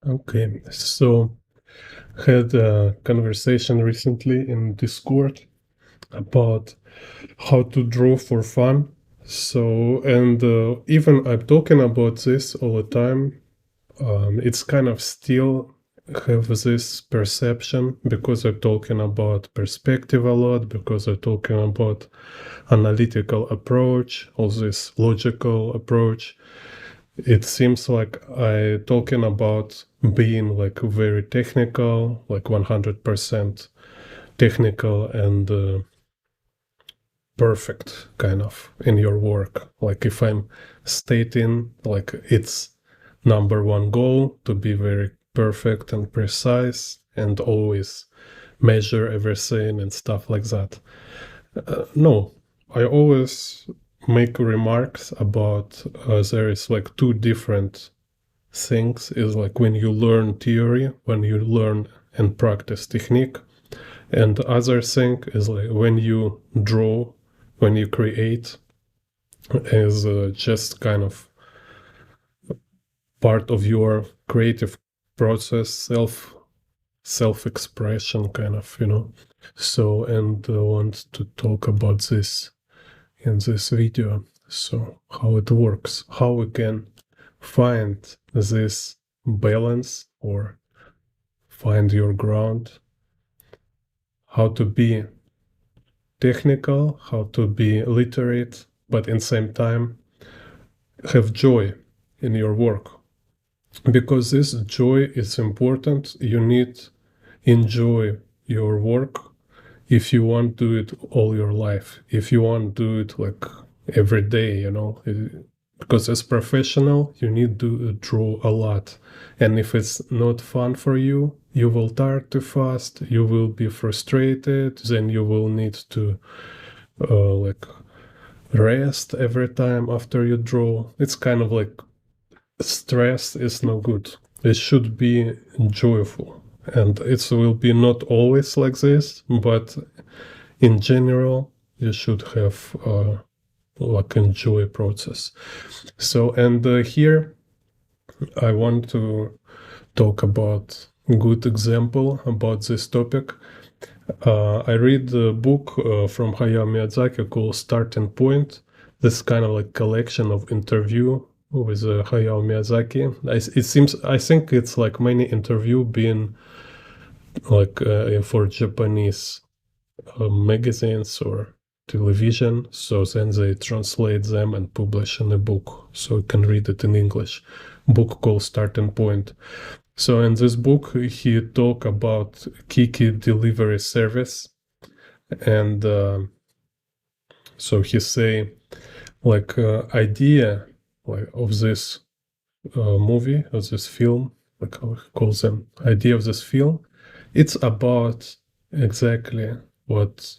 Okay, so had a conversation recently in Discord about how to draw for fun. So, and even I'm talking about this all the time. It's kind of still have this perception because I'm talking about perspective a lot, because I'm talking about analytical approach, all this logical approach. It seems like I talking about being like very technical, like 100% technical and perfect kind of in your work. Like if I'm stating like it's number one goal to be very perfect and precise and always measure everything and stuff like that. No, I always make remarks about there is like two different things is like when you learn theory, when you learn and practice technique, and the other thing is like when you draw, when you create, is just kind of part of your creative process, self expression, kind of, you know. So, and I want to talk about this in this video. So, how it works, how we can find this balance or find your ground, how to be technical, how to be literate, but in same time have joy in your work. Because this joy is important, you need enjoy your work if you want to do it all your life. If you want to do it like every day, you know, because as professional you need to draw a lot, and if it's not fun for you, you will tire too fast, you will be frustrated, then you will need to like rest every time after you draw. It's kind of like stress is no good. It should be joyful, and it will be not always like this, but in general you should have like enjoy process. So, and here I want to talk about good example about this topic. I read the book from Hayao Miyazaki called Starting Point. This kind of like collection of interview with Hayao Miyazaki. It seems, I think it's like many interview being like for Japanese magazines or television. So then they translate them and publish in a book. So you can read it in English. Book called Starting Point. So in this book, he talk about Kiki delivery service, and so he say like idea like of this movie, of this film, like how he calls them, idea of this film. It's about exactly what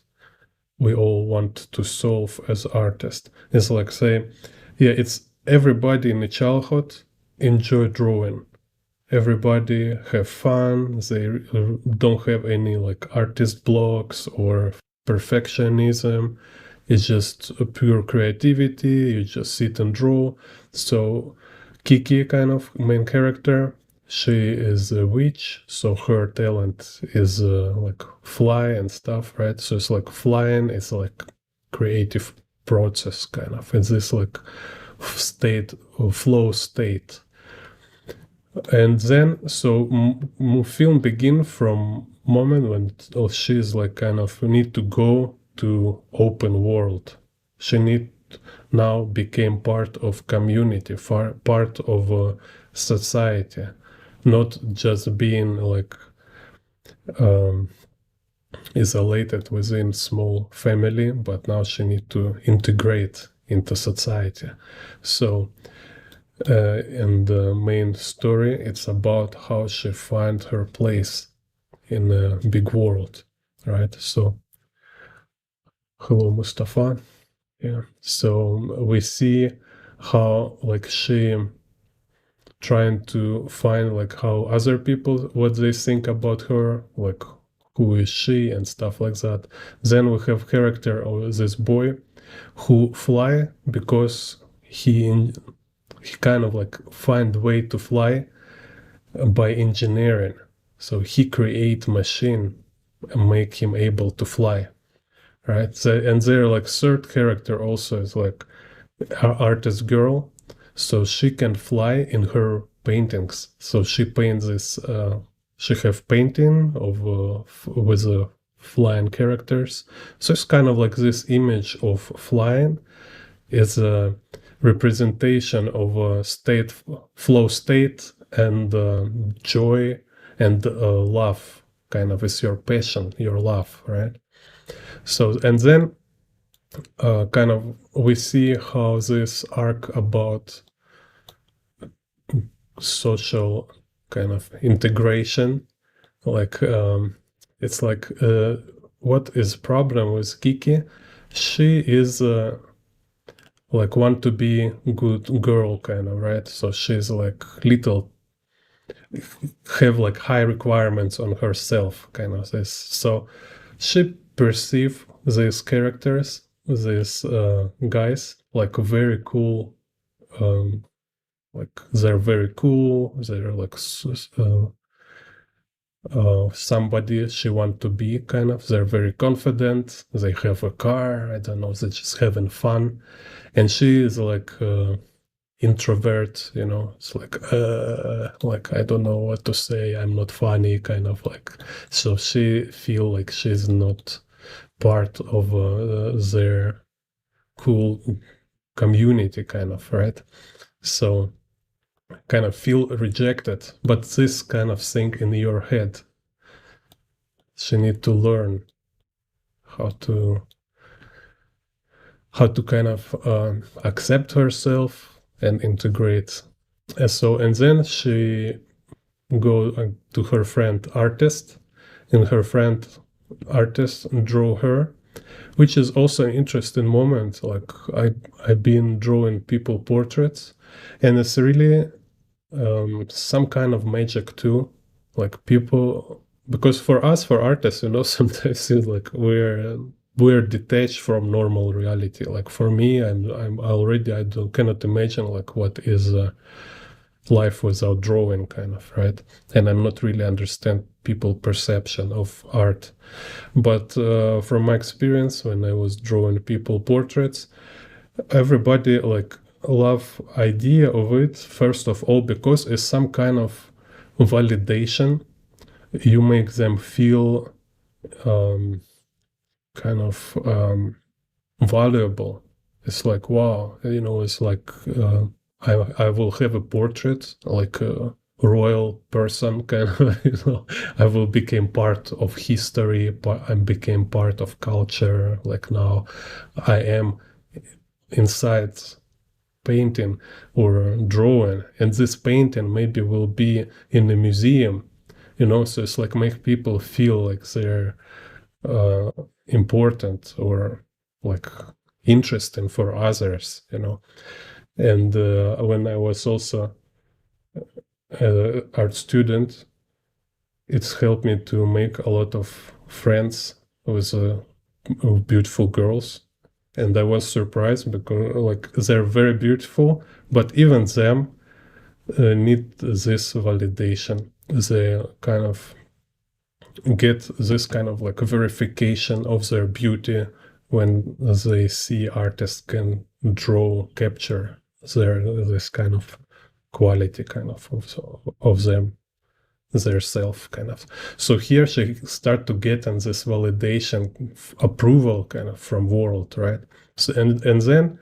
we all want to solve as artists. It's like say, yeah, it's everybody in the childhood enjoy drawing, everybody have fun, they don't have any like artist blocks or perfectionism, it's just a pure creativity, you just sit and draw. So Kiki, kind of main character, she is a witch, so her talent is like fly and stuff, right? So it's like flying, it's like creative process, kind of, it's this like state or flow state. And then so film begin from moment when she's like kind of need to go to open world. She need now became part of community, part of society, not just being like um, isolated within small family, but now she need to integrate into society. So and the main story, it's about how she find her place in a big world, right? So hello, Mustafa. Yeah, so we see how like she trying to find like how other people, what they think about her, like who is she and stuff like that. Then we have character of this boy who fly because he kind of like find way to fly by engineering. So he create machine and make him able to fly, right? So, and their like third character also is like artist girl, so she can fly in her paintings. So she paints this. She have painting of with flying characters. So it's kind of like this image of flying is a representation of a state, flow state, and joy and love. Kind of is your passion, your love, right? So and then kind of we see how this arc about social kind of integration, like it's like what is problem with Kiki? She is like want to be good girl kind of, right? So she's like little have like high requirements on herself kind of this. So she perceive these characters, these guys, like very cool, like they're very cool, they're like somebody she want to be kind of, they're very confident, they have a car, I don't know, they're just having fun. And she is like introvert, you know, it's like I don't know what to say, I'm not funny kind of, like, so she feel like she's not part of their cool community kind of, right? So kind of feel rejected. But this kind of thing in your head, she need to learn how to kind of accept herself and integrate. And then she go to her friend artist, and her friend artist draw her, which is also an interesting moment. Like I've been drawing people portraits, and it's really some kind of magic too. Like people, because for us, for artists, you know, sometimes it's like we're detached from normal reality. Like for me, I'm already cannot imagine like what is life without drawing, kind of, right? And I'm not really understand people perception of art. But from my experience, when I was drawing people portraits, everybody like love idea of it first of all because it's some kind of validation. You make them feel kind of valuable. It's like, wow, you know, it's like I will have a portrait like a royal person, kind of, you know, I will become part of history, but I became part of culture. Like now I am inside painting or drawing, and this painting maybe will be in a museum, you know, so it's like make people feel like they're important or like interesting for others, you know. And when I was also an art student, it's helped me to make a lot of friends with beautiful girls. And I was surprised because like they're very beautiful, but even them need this validation. They kind of get this kind of like verification of their beauty when they see artists can draw, capture this kind of quality kind of them, their self kind of. So here she start to get on this validation, approval kind of from world, right? So, and then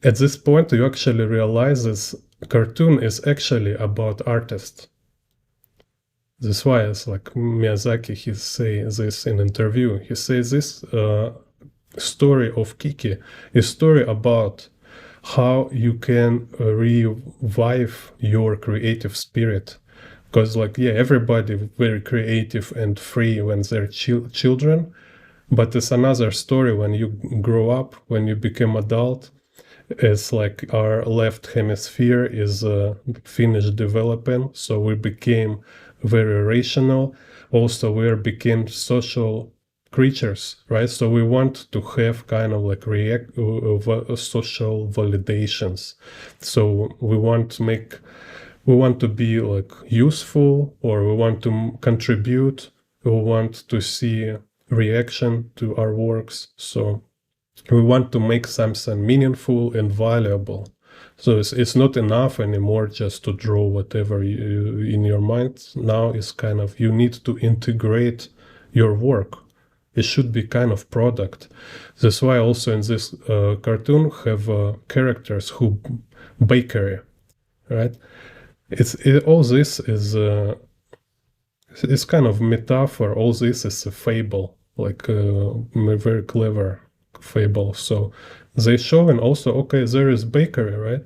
at this point you actually realize this cartoon is actually about artists. That's why it's like Miyazaki, he say this in interview. He says this story of Kiki is story about how you can revive your creative spirit. Because like, yeah, everybody very creative and free when they're children, but it's another story when you grow up, when you become adult. It's like our left hemisphere is finished developing, so we became very rational. Also, we became social creatures, right? So we want to have kind of like social validations. So we want to make we want to be like useful, or we want to contribute, we want to see reaction to our works. So we want to make something meaningful and valuable. So it's not enough anymore just to draw whatever in your mind. Now it's kind of, you need to integrate your work. It should be kind of product. That's why also in this cartoon have characters who bakery, right? All this is it's kind of metaphor. All this is a fable, like a very clever fable. So they show, and also, okay, there is bakery, right?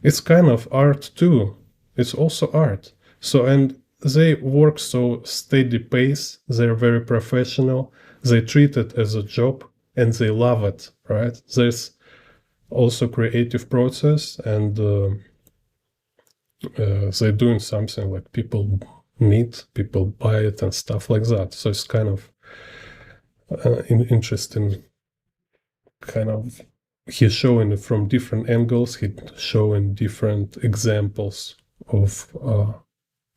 It's kind of art too. It's also art. So, and they work so steady pace. They're very professional. They treat it as a job, and they love it, right? There's also creative process, and they're doing something like people need, people buy it and stuff like that. So it's kind of interesting. Kind of, he's showing it from different angles. He's showing different examples of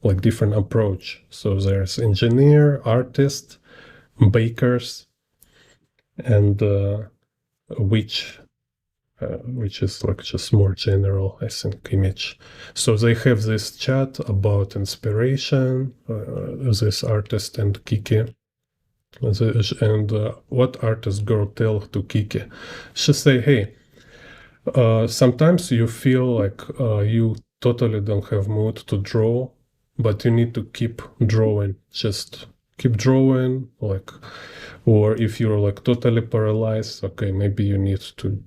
like different approach. So there's engineer, artist, bakers, and which is like just more general, I think, image. So they have this chat about inspiration, this artist and Kiki. And what artist girl tell to Kiki? She say, hey, sometimes you feel like you totally don't have mood to draw, but you need to keep drawing. Just keep drawing, like, or if you're like totally paralyzed, okay, maybe you need to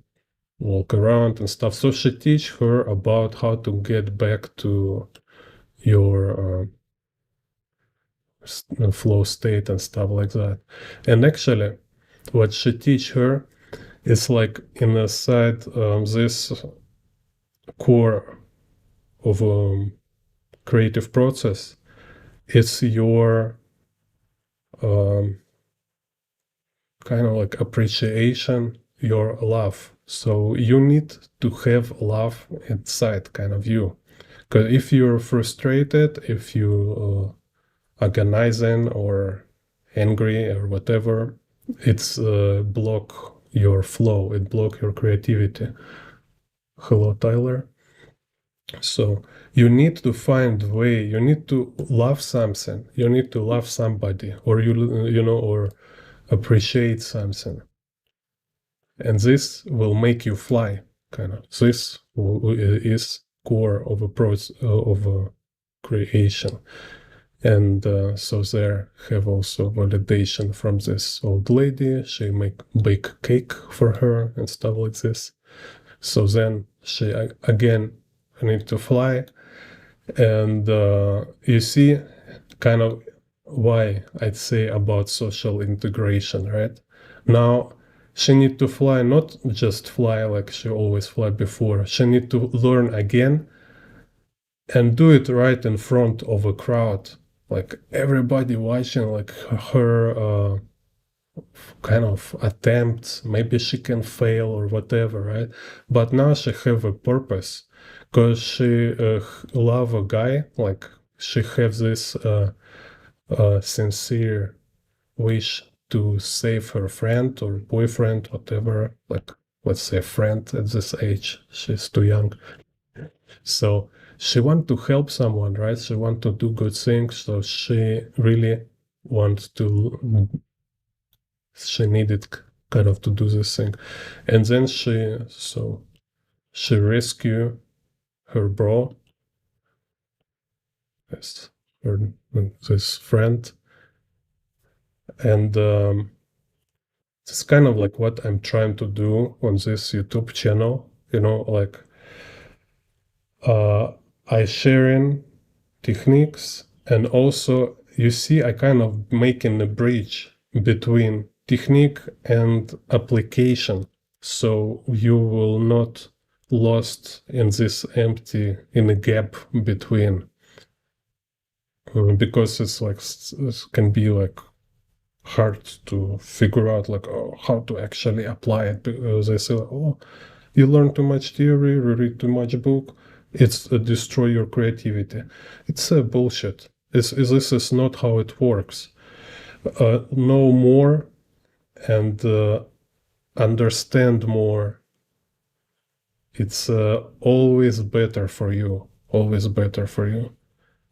walk around and stuff. So she teach her about how to get back to your flow state and stuff like that. And actually, what she teach her is like inside this core of creative process. It's your kind of like appreciation, your love. So you need to have love inside kind of you. Because if you're frustrated, if you agonizing or angry or whatever, it's block your flow, it block your creativity. Hello, Tyler. So you need to find a way, you need to love something, you need to love somebody, or you know, or appreciate something. And this will make you fly, kind of. This is core of a process of a creation. And so there have also validation from this old lady. She bake cake for her and stuff like this. So then she again need to fly. And you see kind of why I'd say about social integration, right? Now she need to fly, not just fly like she always fly before. She need to learn again and do it right in front of a crowd. Like everybody watching, like her kind of attempts. Maybe she can fail or whatever, right? But now she have a purpose, because she love a guy. Like she have this sincere wish to save her friend or boyfriend, whatever. Like let's say friend at this age. She's too young. So she want to help someone, right? She want to do good things. So she really wants to, she needed kind of to do this thing. And then she rescue her bro, this friend. And it's kind of like what I'm trying to do on this YouTube channel, you know, like I sharing techniques, and also you see I kind of making a bridge between technique and application, so you will not lost in this empty, in a gap between, because it's like it can be like hard to figure out like how to actually apply it, because they say, oh, you learn too much theory, you read too much book, It's destroy your creativity. It's bullshit. This is not how it works. Know more and understand more. It's always better for you. Always better for you.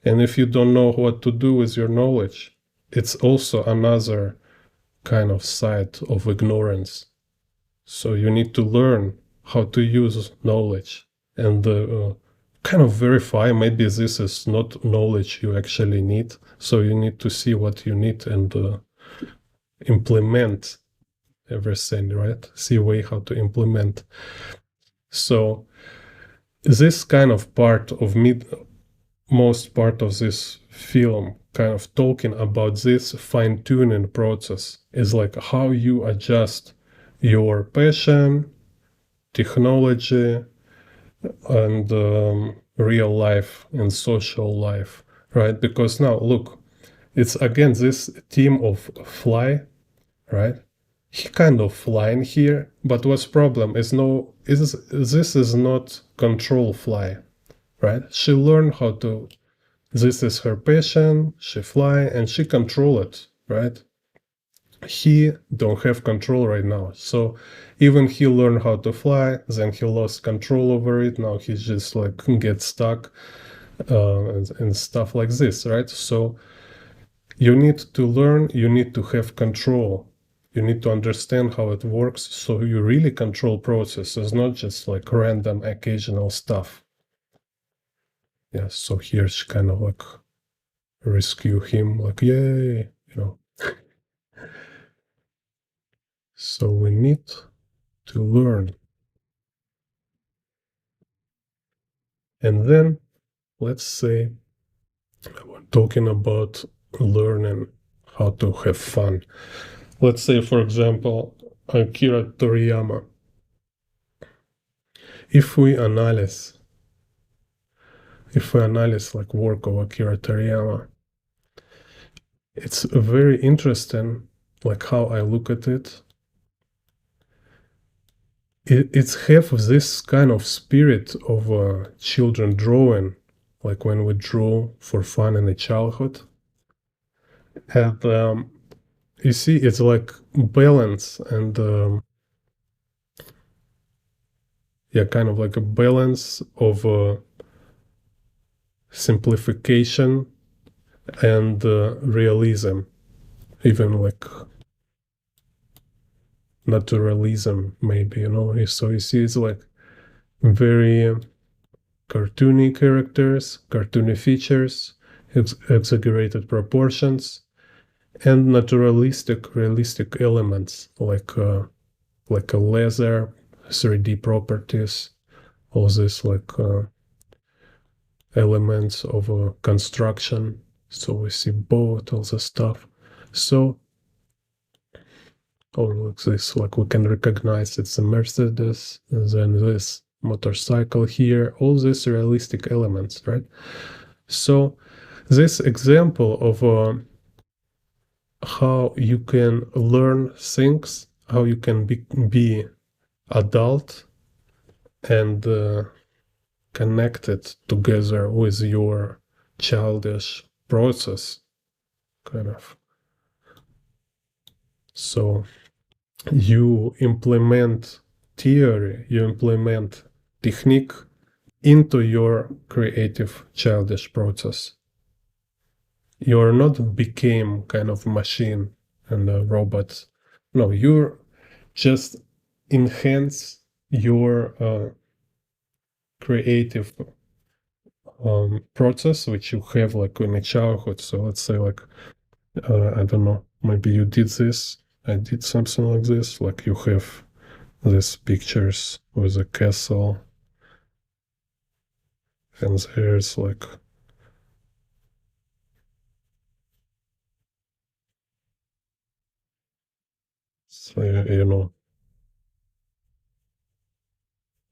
And if you don't know what to do with your knowledge, it's also another kind of side of ignorance. So you need to learn how to use knowledge and kind of verify maybe this is not knowledge you actually need. So you need to see what you need and implement everything, right? See a way how to implement. So this kind of part of me, most part of this film kind of talking about this fine-tuning process is like how you adjust your passion, technology, and real life and social life, right? Because now look, it's again this team of fly, right? He kind of flying here, but what's problem is this is not control fly, right? She learned how to. This is her passion. She fly and she control it, right? He don't have control right now. So even he learned how to fly, then he lost control over it. Now he just like gets stuck and stuff like this, right? So you need to learn, you need to have control. You need to understand how it works so you really control processes, not just like random occasional stuff. Yeah, so here she kind of like rescue him, like, yay, you know. So we need to learn. And then let's say we're talking about learning how to have fun. Let's say, for example, Akira Toriyama. If we analyze like work of Akira Toriyama, it's very interesting, like how I look at it. It's have this kind of spirit of children drawing, like when we draw for fun in the childhood. And you see, it's like balance and yeah, kind of like a balance of simplification and realism, even like naturalism, maybe, you know. So you see, it's like very cartoony characters, cartoony features, exaggerated proportions, and naturalistic, realistic elements like a laser, 3D properties, all this like elements of construction. So we see both all the stuff. So or like this, like we can recognize it's a Mercedes, and then this motorcycle here, all these realistic elements, right? So this example of how you can learn things, how you can be adult and connected together with your childish process, kind of. So you implement theory, you implement technique into your creative childish process. You're not became kind of machine and a robot. No, you're just enhance your creative process which you have like in a childhood. So let's say like I don't know, maybe you did this, I did something like this, like you have these pictures with a castle and there's like so, you know,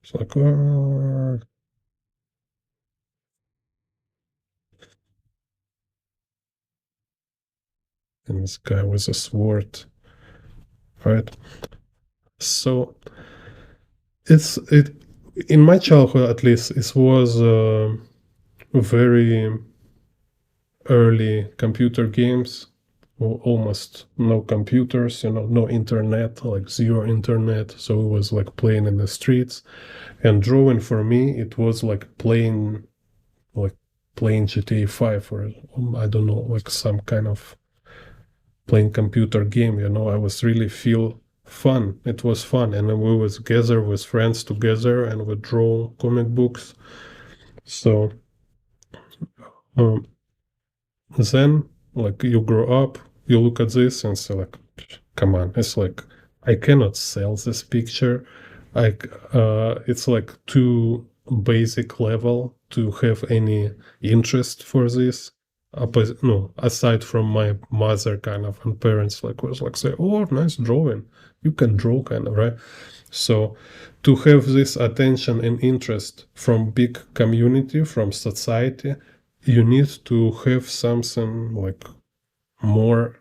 it's like and this guy with a sword, right? So it in my childhood at least, it was very early computer games, almost no computers, no internet, like zero internet. So it was like playing in the streets. And drawing for me, it was like playing GTA 5 or I don't know, like some kind of playing computer game. I was really feel fun. It was fun, and then we was gather with friends together and we draw comic books. So um, then, like you grow up, you look at this and say, like, come on, it's like I cannot sell this picture. Like, it's like too basic level to have any interest for this. No, aside from my mother, kind of, and parents, like was like say, oh, nice drawing, you can draw, kind of, right? So to have this attention and interest from big community, from society, you need to have something like more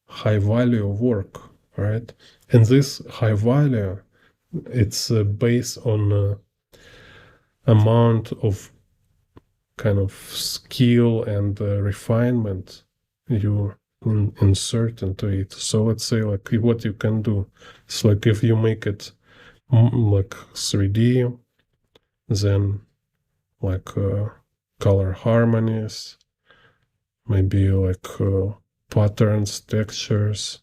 high value work, right? And this high value, it's based on amount of kind of skill and refinement you insert into it. So let's say like what you can do. It's like if you make it like 3D, then like color harmonies, maybe like patterns, textures.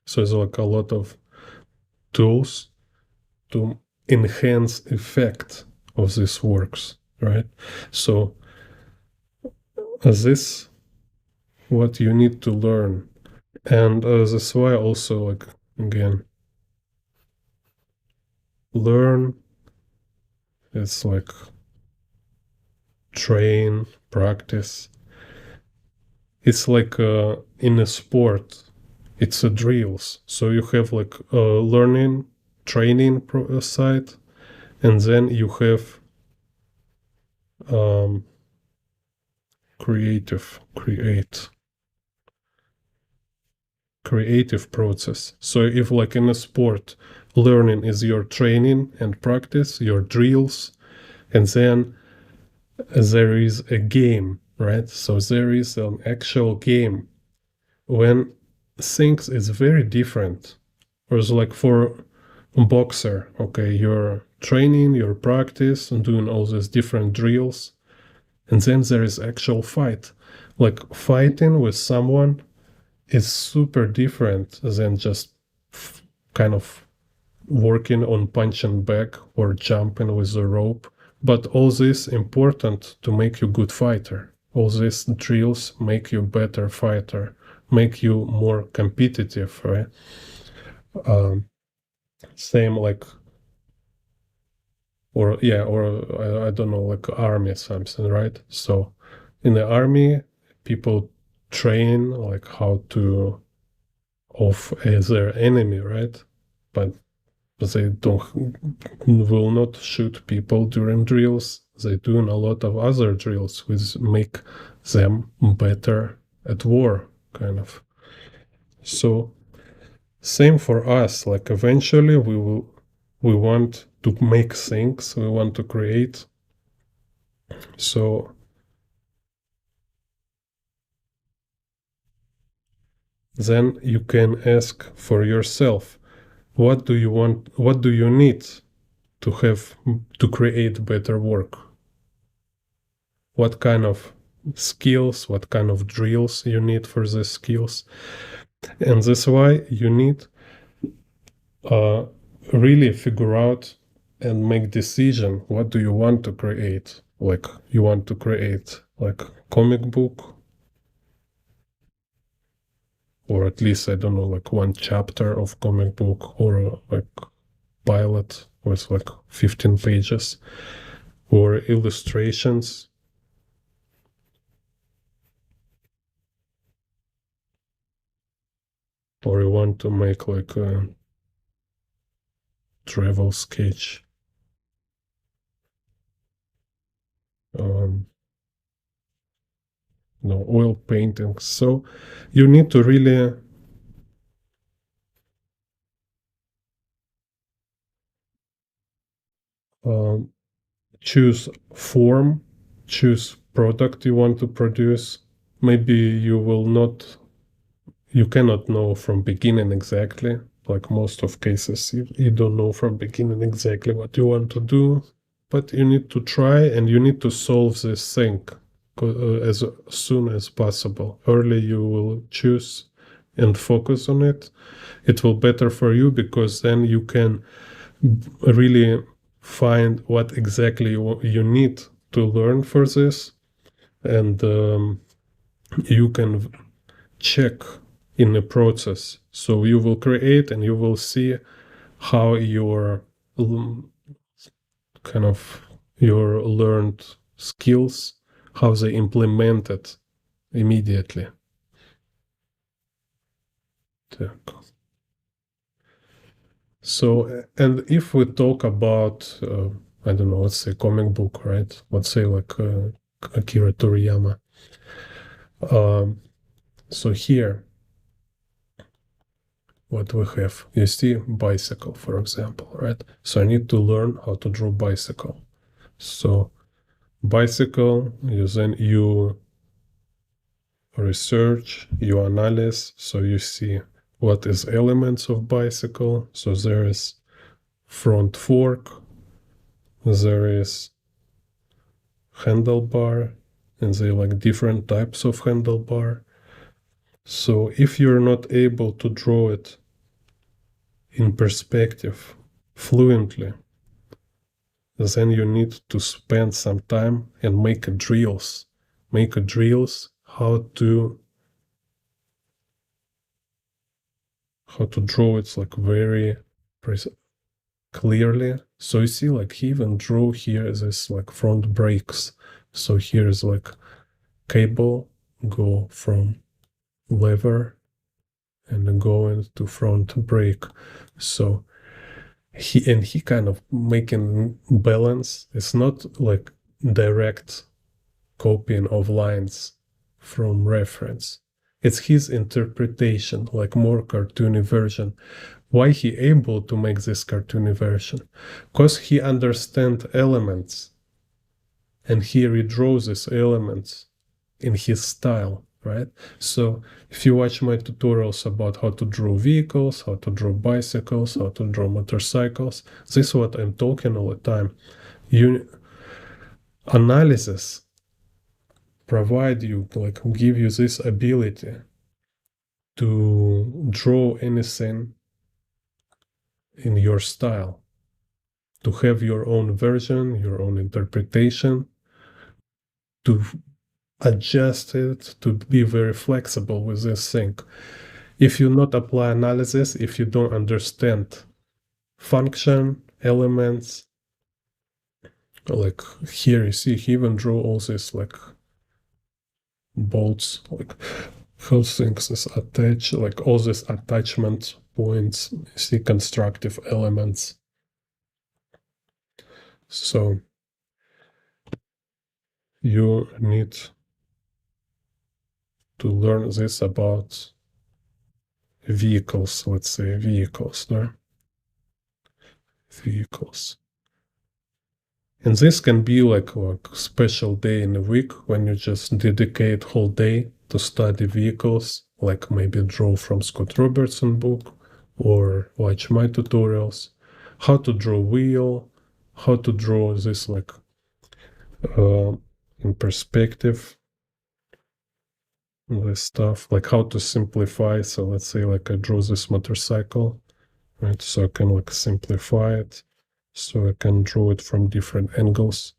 So there's like a lot of tools to enhance effect of these works, right? So this what you need to learn, and that's why also like again learn. It's like train, practice. It's like in a sport, it's a drills. So you have like learning, training side, and then you have um, creative process. So if like in a sport, learning is your training and practice, your drills, and then there is a game, right? So there is an actual game when things is very different. Whereas like for a boxer, okay, you're training, your practice, and doing all these different drills, and then there is actual fight. Like fighting with someone is super different than just kind of working on punching back or jumping with a rope. But all this important to make you good fighter. All these drills make you better fighter, make you more competitive, right? Same like, or yeah, or I don't know, like army something, right? So in the army, people train like how to off their enemy, right? But they don't will not shoot people during drills. They doing a lot of other drills which make them better at war, kind of. So same for us. Like eventually we want to make things, we want to create. So then you can ask for yourself, what do you want, what do you need to have to create better work? What kind of skills, what kind of drills you need for these skills? And that's why you need uh, really figure out and make decision, what do you want to create? Like you want to create like comic book, or at least I don't know, like one chapter of comic book, or like pilot with like 15 pages, or illustrations, or you want to make like a travel sketch, um, oil painting. So you need to really um, choose form, choose product you want to produce. Maybe you cannot know from beginning exactly. Like most of cases, you don't know from beginning exactly what you want to do, but you need to try and you need to solve this thing as soon as possible. Early you will choose and focus on it. It will better for you because then you can really find what exactly you need to learn for this, and you can check in the process. So you will create and you will see how your kind of your learned skills, how they implemented immediately. So, and if we talk about, I don't know, let's say comic book, right? Let's say like Akira Toriyama. Um, so here, what we have, you see bicycle, for example, right? So I need to learn how to draw bicycle. So bicycle, you research, you analyze, so you see what is elements of bicycle. So there is front fork, there is handlebar, and they like different types of handlebar. So if you're not able to draw it in perspective fluently, then you need to spend some time and make drills. Make drills how to draw it like very clearly. So you see, like he even drew here this like front brakes. So here is like cable go from lever and then go into front brake. So he kind of making balance. It's not like direct copying of lines from reference. It's his interpretation, like more cartoony version. Why he able to make this cartoony version? Because he understands elements and he redraws these elements in his style, right? So if you watch my tutorials about how to draw vehicles, how to draw bicycles, how to draw motorcycles, this is what I'm talking all the time. Analysis provide you, like give you this ability to draw anything in your style, to have your own version, your own interpretation, to adjust it, to be very flexible with this thing. If you not apply analysis, if you don't understand function, elements, like here you see he even drew all this like bolts, like how things is attached, like all these attachment points, you see constructive elements. So you need to learn this about vehicles, let's say vehicles, no? Vehicles. And this can be like a special day in a week when you just dedicate whole day to study vehicles, like maybe draw from Scott Robertson book or watch my tutorials, how to draw wheel, how to draw this like in perspective, this stuff, like how to simplify. So let's say like I draw this motorcycle, right? So I can like simplify it. So I can draw it from different angles.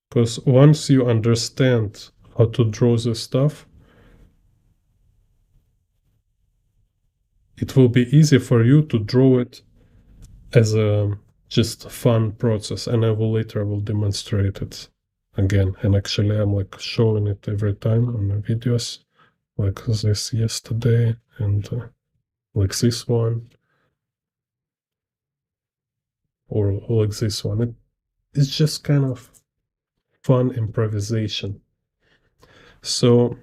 Because once you understand how to draw this stuff, it will be easy for you to draw it as a just fun process. And I will demonstrate it again. And actually I'm like showing it every time on my videos, like this yesterday and like this one or like this one. It's just kind of fun improvisation. So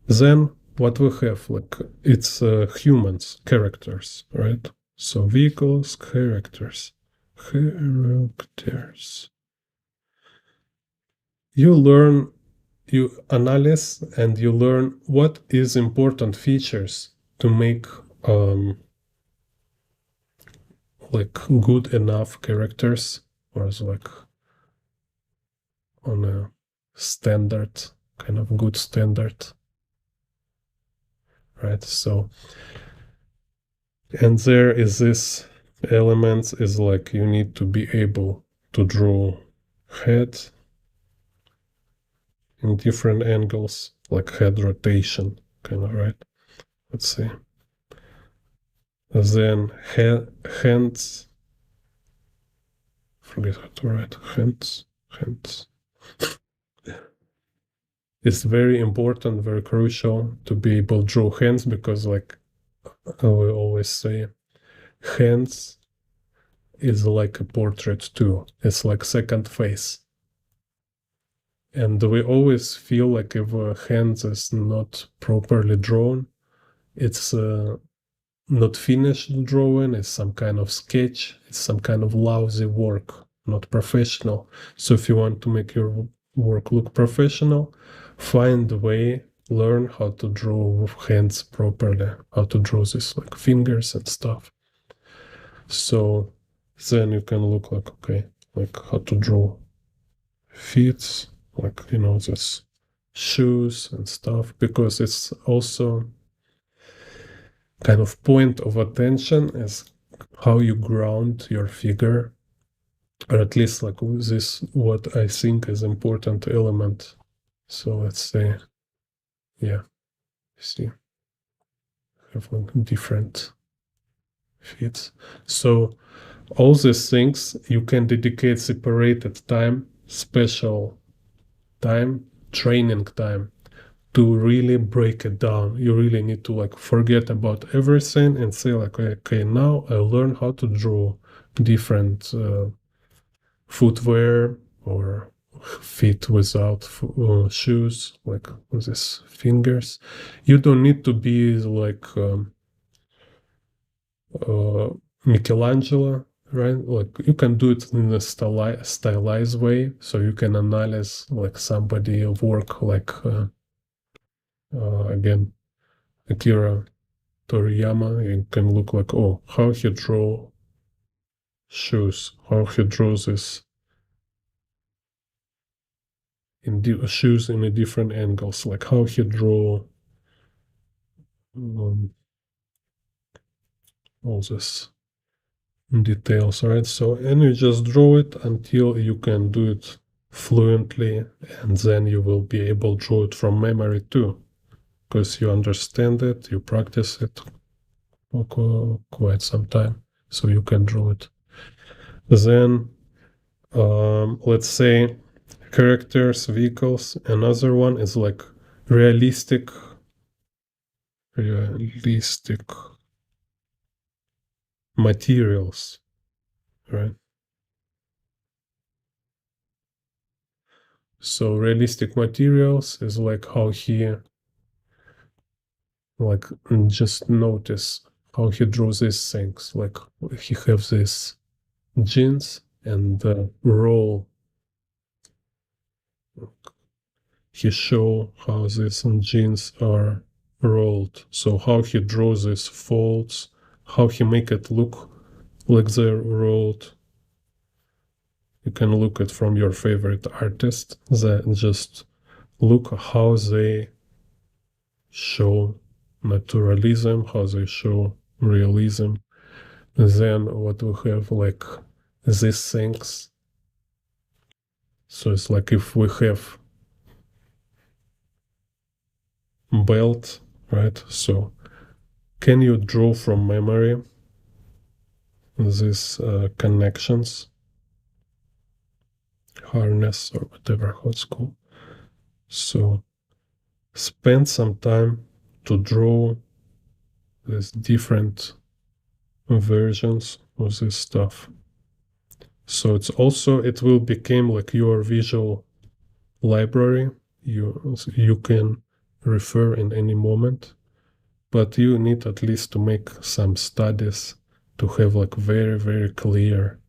then what we have, like, it's humans, characters, right? So vehicles, characters. You learn, you analyze, and you learn what is important features to make like good enough characters, or is like on a standard, kind of good standard, right? So, and there is this element is like you need to be able to draw head in different angles, like head rotation, kind of, right? Let's see. Then hands, forget how to write hands. It's very important, very crucial to be able to draw hands, because like I will always say, hands is like a portrait too. It's like second face. And we always feel like if a hand is not properly drawn, it's not finished drawing, it's some kind of sketch, it's some kind of lousy work, not professional. So if you want to make your work look professional, find a way, learn how to draw hands properly, how to draw this like fingers and stuff. So then you can look like, okay, like how to draw feet, like, you know, this shoes and stuff, because it's also kind of point of attention is how you ground your figure, or at least like this, what I think is important element. So let's say, yeah, see, have like different feet. So all these things you can dedicate separated time, special time, training time, to really break it down. You really need to like forget about everything and say like, okay, now I learn how to draw different footwear or feet without shoes, like with these fingers. You don't need to be like Michelangelo, right? Like you can do it in a stylized way, so you can analyze like somebody work, like again, Akira Toriyama. You can look like, oh, how he draw shoes, how he draws this in shoes in a different angles, like how he draw all this details, right? So, and you just draw it until you can do it fluently, and then you will be able to draw it from memory too, because you understand it, you practice it for quite some time, so you can draw it. Then, let's say characters, vehicles. Another one is like realistic materials, right? So realistic materials is like how he, like, just notice how he draws these things. Like he has this jeans and the roll. He show how these jeans are rolled. So how he draws these folds, how he make it look like they're rolled. You can look at from your favorite artist, that just look how they show naturalism, how they show realism. Then what we have, like these things. So it's like if we have belt, right? So can you draw from memory these connections, harness or whatever how it's called? So spend some time to draw these different versions of this stuff. So it's also, it will become like your visual library, you can refer in any moment, but you need at least to make some studies to have like very, very clear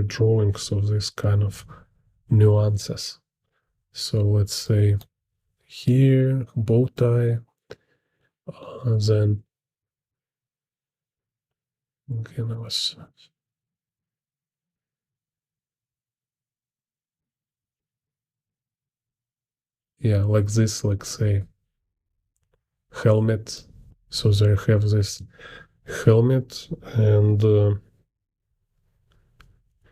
drawings of this kind of nuances. So let's say here, bow tie, then again, yeah, like this, like say helmet. So they have this helmet, and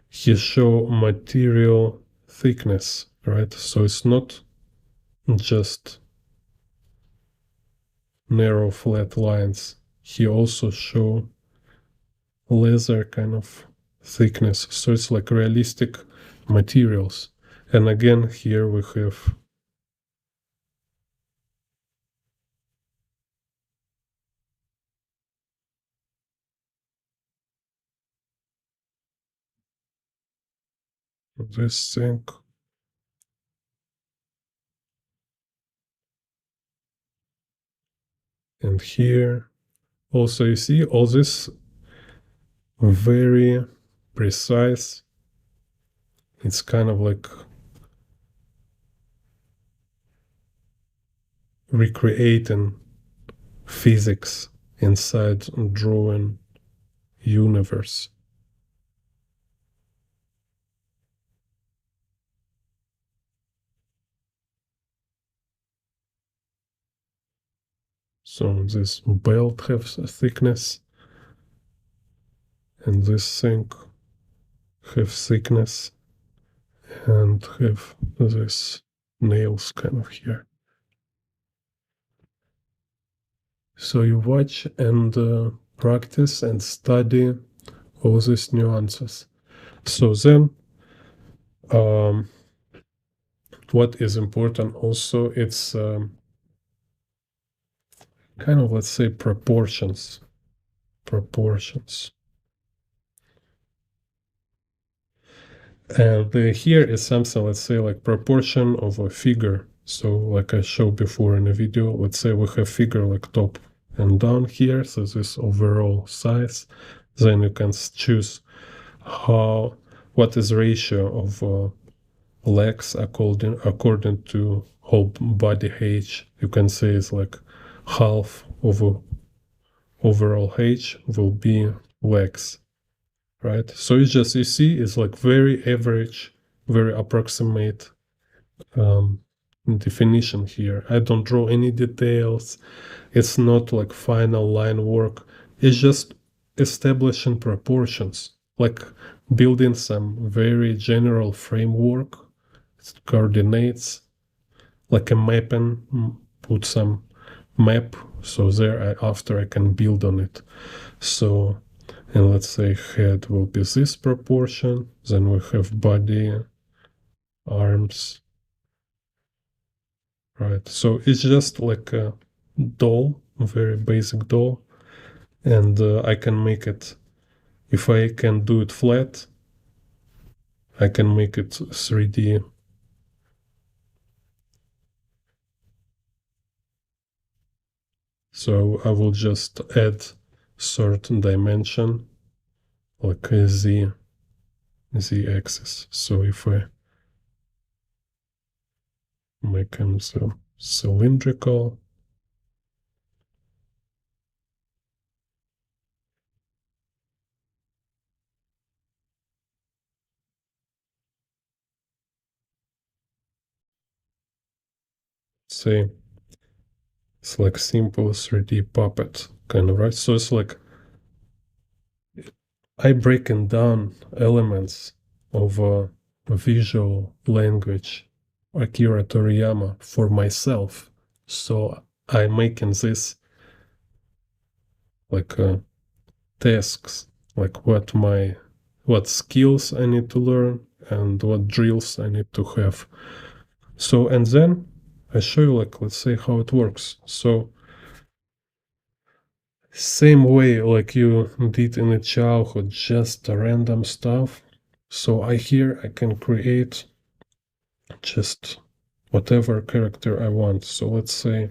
he show material thickness, right? So it's not just narrow flat lines. He also show leather kind of thickness. So it's like realistic materials. And again, here we have this thing. And here also you see all this very precise. It's kind of like recreating physics inside drawing universe. So this belt has a thickness, and this thing have thickness, and have this nails kind of here. So you watch and practice and study all these nuances. So then, what is important also, it's kind of, let's say, proportions. And here is something, let's say, like proportion of a figure. So like I showed before in a video, let's say we have figure like top and down here. So this overall size. Then you can choose what is ratio of legs according to whole body height. You can say it's like half of overall height will be legs, right? So it's just, you see, it's like very average, very approximate definition here. I don't draw any details. It's not like final line work. It's just establishing proportions, like building some very general framework, coordinates, like a mapping, put some map. So there, after I can build on it. So, and let's say head will be this proportion. Then we have body, arms, right? So it's just like a doll, a very basic doll. And I can make it, if I can do it flat, I can make it 3D. So I will just add certain dimension, like a z-axis. So if I make them so cylindrical, say it's like simple 3D puppet kind of, right? So it's like I breaking down elements of a visual language, Akira Toriyama, for myself. So I'm making this like tasks, like what skills I need to learn and what drills I need to have. So, and then I show you, like, let's say how it works. So same way like you did in the childhood, just random stuff. So here I can create just whatever character I want. So let's say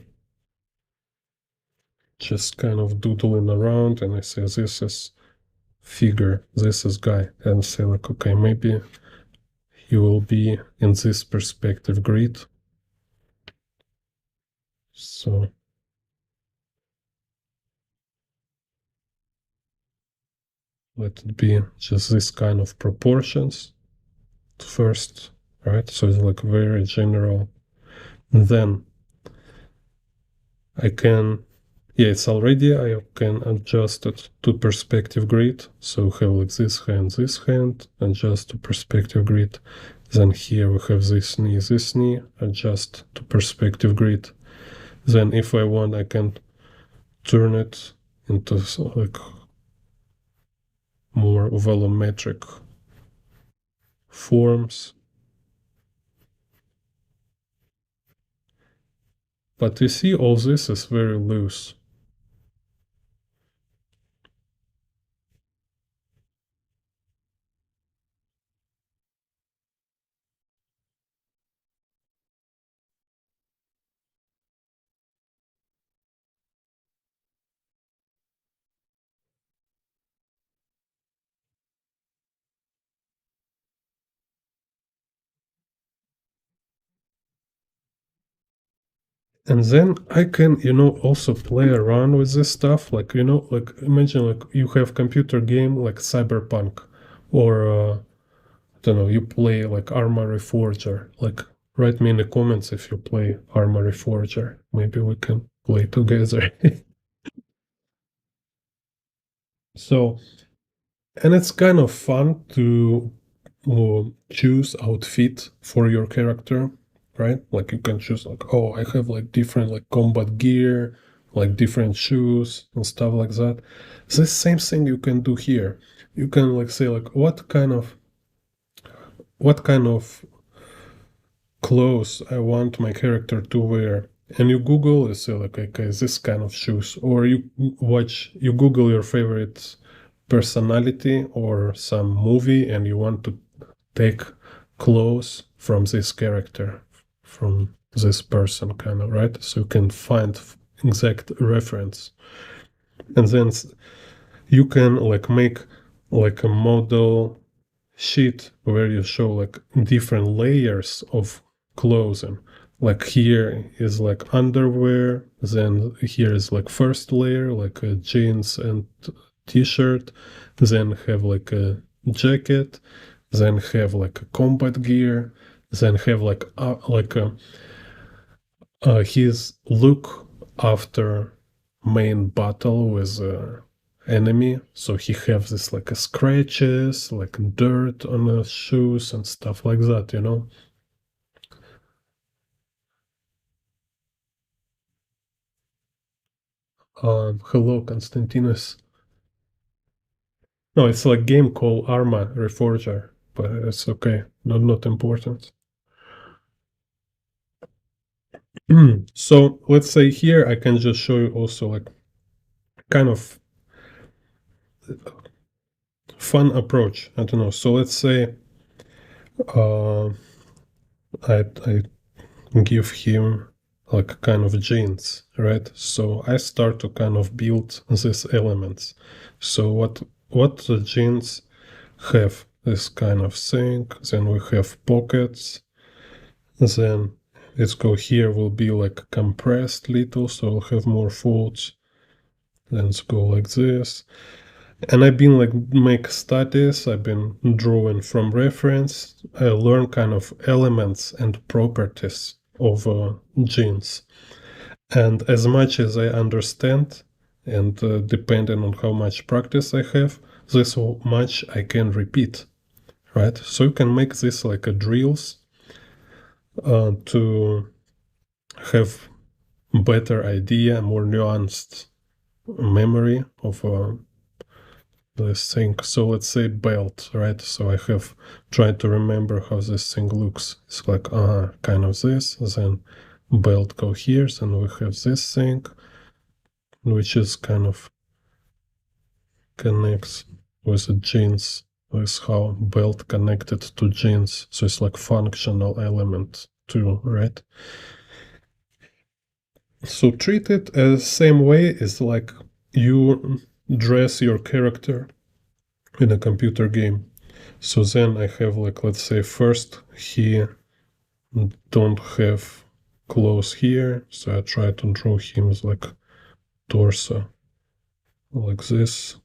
just kind of doodling around, and I say this is figure, this is guy, and say like, okay, maybe he will be in this perspective grid. So let it be just this kind of proportions first, right? So it's like very general. And then I can, yeah, it's already, I can adjust it to perspective grid. So have like this hand, adjust to perspective grid. Then here we have this knee, adjust to perspective grid. Then if I want, I can turn it into like more volumetric forms. But you see, all this is very loose. And then I can, also play around with this stuff. Like, like imagine like you have computer game like Cyberpunk, or I don't know, you play like Arma Reforger. Like, write me in the comments if you play Arma Reforger. Maybe we can play together. So, and it's kind of fun to choose outfit for your character, right? Like you can choose like, oh, I have like different like combat gear, like different shoes and stuff like that. The same thing you can do here. You can like say like what kind of clothes I want my character to wear. And you Google, you say like, okay, this kind of shoes, or you Google your favorite personality or some movie, and you want to take clothes from this character, from this person, kind of, right? So you can find exact reference, and then you can like make like a model sheet where you show like different layers of clothing. Like here is like underwear, then here is like first layer, like a jeans and t-shirt, then have like a jacket, then have like a combat gear, then have like his look after main battle with enemy. So he has this like a scratches, like dirt on his shoes and stuff like that. Hello, Constantinus. No, it's like game called Arma Reforger, but it's okay. Not important. So let's say here I can just show you also like kind of fun approach. I don't know. So let's say uh, I give him like kind of jeans, right? So I start to kind of build these elements. So what the jeans have this kind of thing. Then we have pockets. Then let's go here will be like compressed little, so I'll have more folds. Let's go like this. And I've been like make studies, I've been drawing from reference. I learn kind of elements and properties of genes. And as much as I understand, and depending on how much practice I have, this much I can repeat, right? So you can make this like a drills to have better idea, more nuanced memory of this thing. So let's say belt, right? So I have tried to remember how this thing looks. It's like kind of this, then belt go here, and we have this thing, which is kind of connects with the jeans with how belt connected to jeans. So it's like functional element too, right? So treat it as same way as like you dress your character in a computer game. So then I have like, let's say first he don't have clothes here. So I try to draw him as like torso like this.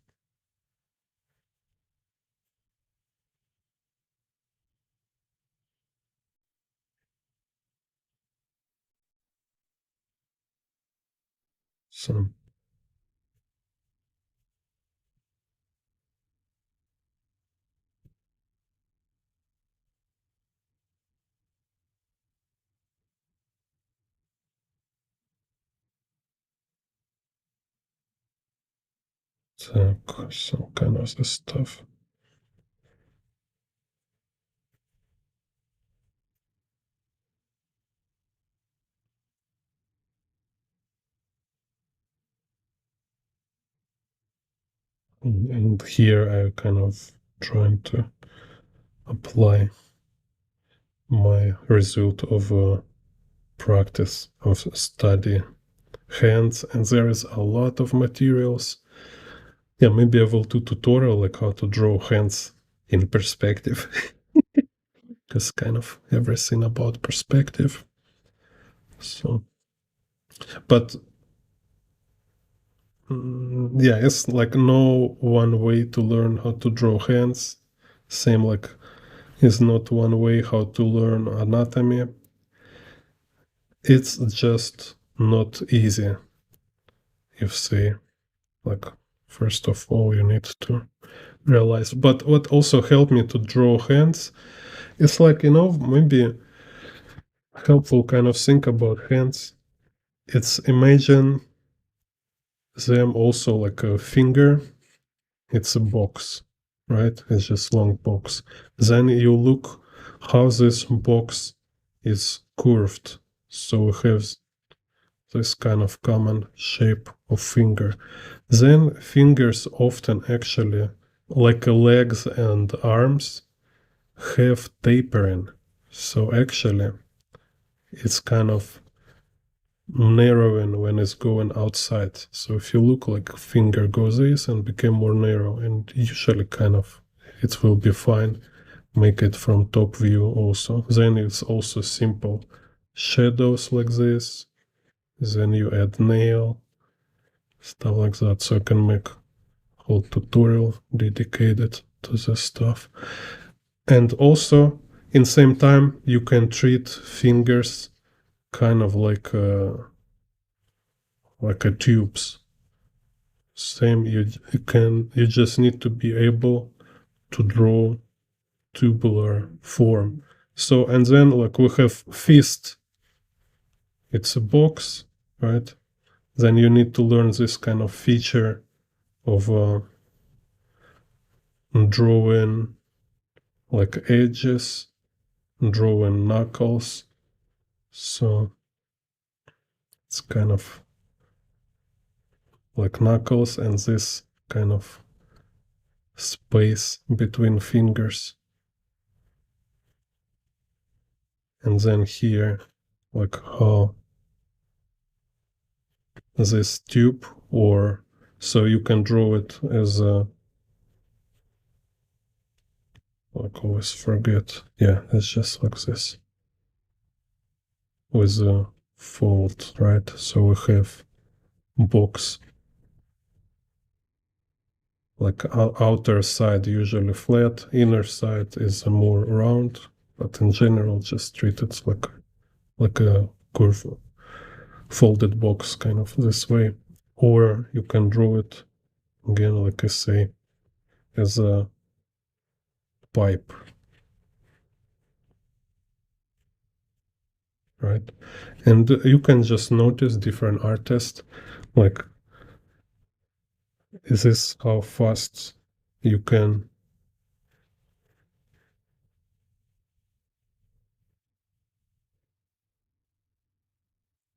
So some kind of this stuff. And here I kind of trying to apply my result of practice of study hands, and there is a lot of materials. Yeah, maybe I will do tutorial like how to draw hands in perspective because kind of everything about perspective. So, but yeah, it's like no one way to learn how to draw hands. Same like is not one way how to learn anatomy. It's just not easy. If say like first of all you need to realize. But what also helped me to draw hands is like maybe helpful kind of think about hands. It's imagine them also like a finger. It's a box, right? It's just long box. Then you look how this box is curved. So we have this kind of common shape of finger. Then fingers often actually, like legs and arms, have tapering. So actually, it's kind of narrowing when it's going outside. So if you look like finger goes this and became more narrow, and usually kind of it will be fine. Make it from top view also. Then it's also simple shadows like this. Then you add nail, stuff like that. So I can make whole tutorial dedicated to this stuff. And also, in same time, you can treat fingers kind of like a tubes. Same, you just need to be able to draw tubular form. So and then like we have fist. It's a box, right? Then you need to learn this kind of feature of drawing like edges, drawing knuckles. So it's kind of like knuckles and this kind of space between fingers. And then here, like how this tube, or so you can draw it as a, like always forget. Yeah, it's just like this with a fold, right? So we have box, like outer side usually flat, inner side is more round, but in general just treat it like a curve folded box kind of this way. Or you can draw it again, like I say, as a pipe, right? And you can just notice different artists, like is this how fast you can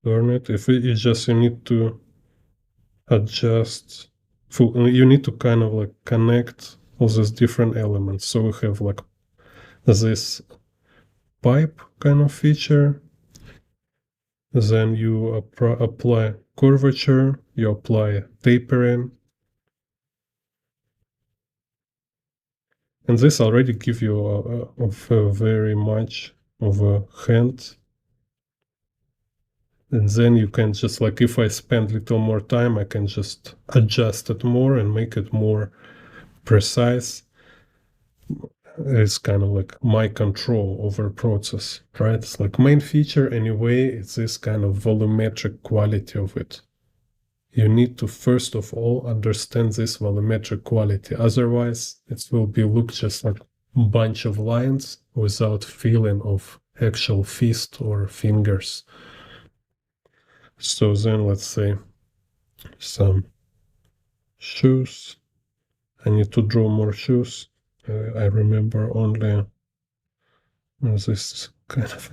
learn it. If you just you need to adjust, you need to kind of like connect all these different elements. So we have like this pipe kind of feature. Then you apply curvature, you apply tapering. And this already gives you a very much of a hand. And then you can just like, if I spend a little more time, I can just adjust it more and make it more precise. It's kind of like my control over process, right? It's like main feature anyway, it's this kind of volumetric quality of it. You need to first of all understand this volumetric quality. Otherwise, it will be look just like a bunch of lines without feeling of actual fist or fingers. So then let's say some shoes. I need to draw more shoes. I remember only this kind of.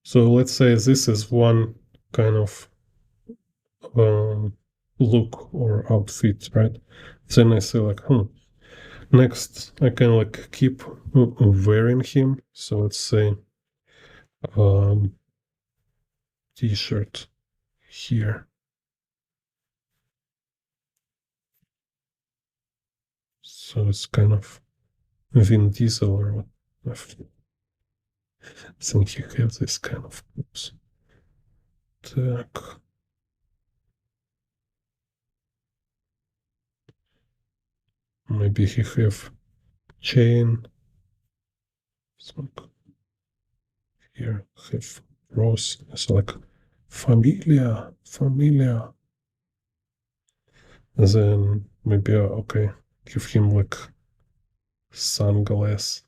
So let's say this is one kind of look or outfit, right? Then I say like, next I can like keep wearing him. So let's say t-shirt here. So it's kind of Vin Diesel or what. I think you have this kind of oops. Так. Maybe he have chain. So here have rose. It's like familia. And then maybe okay, give him like sunglass.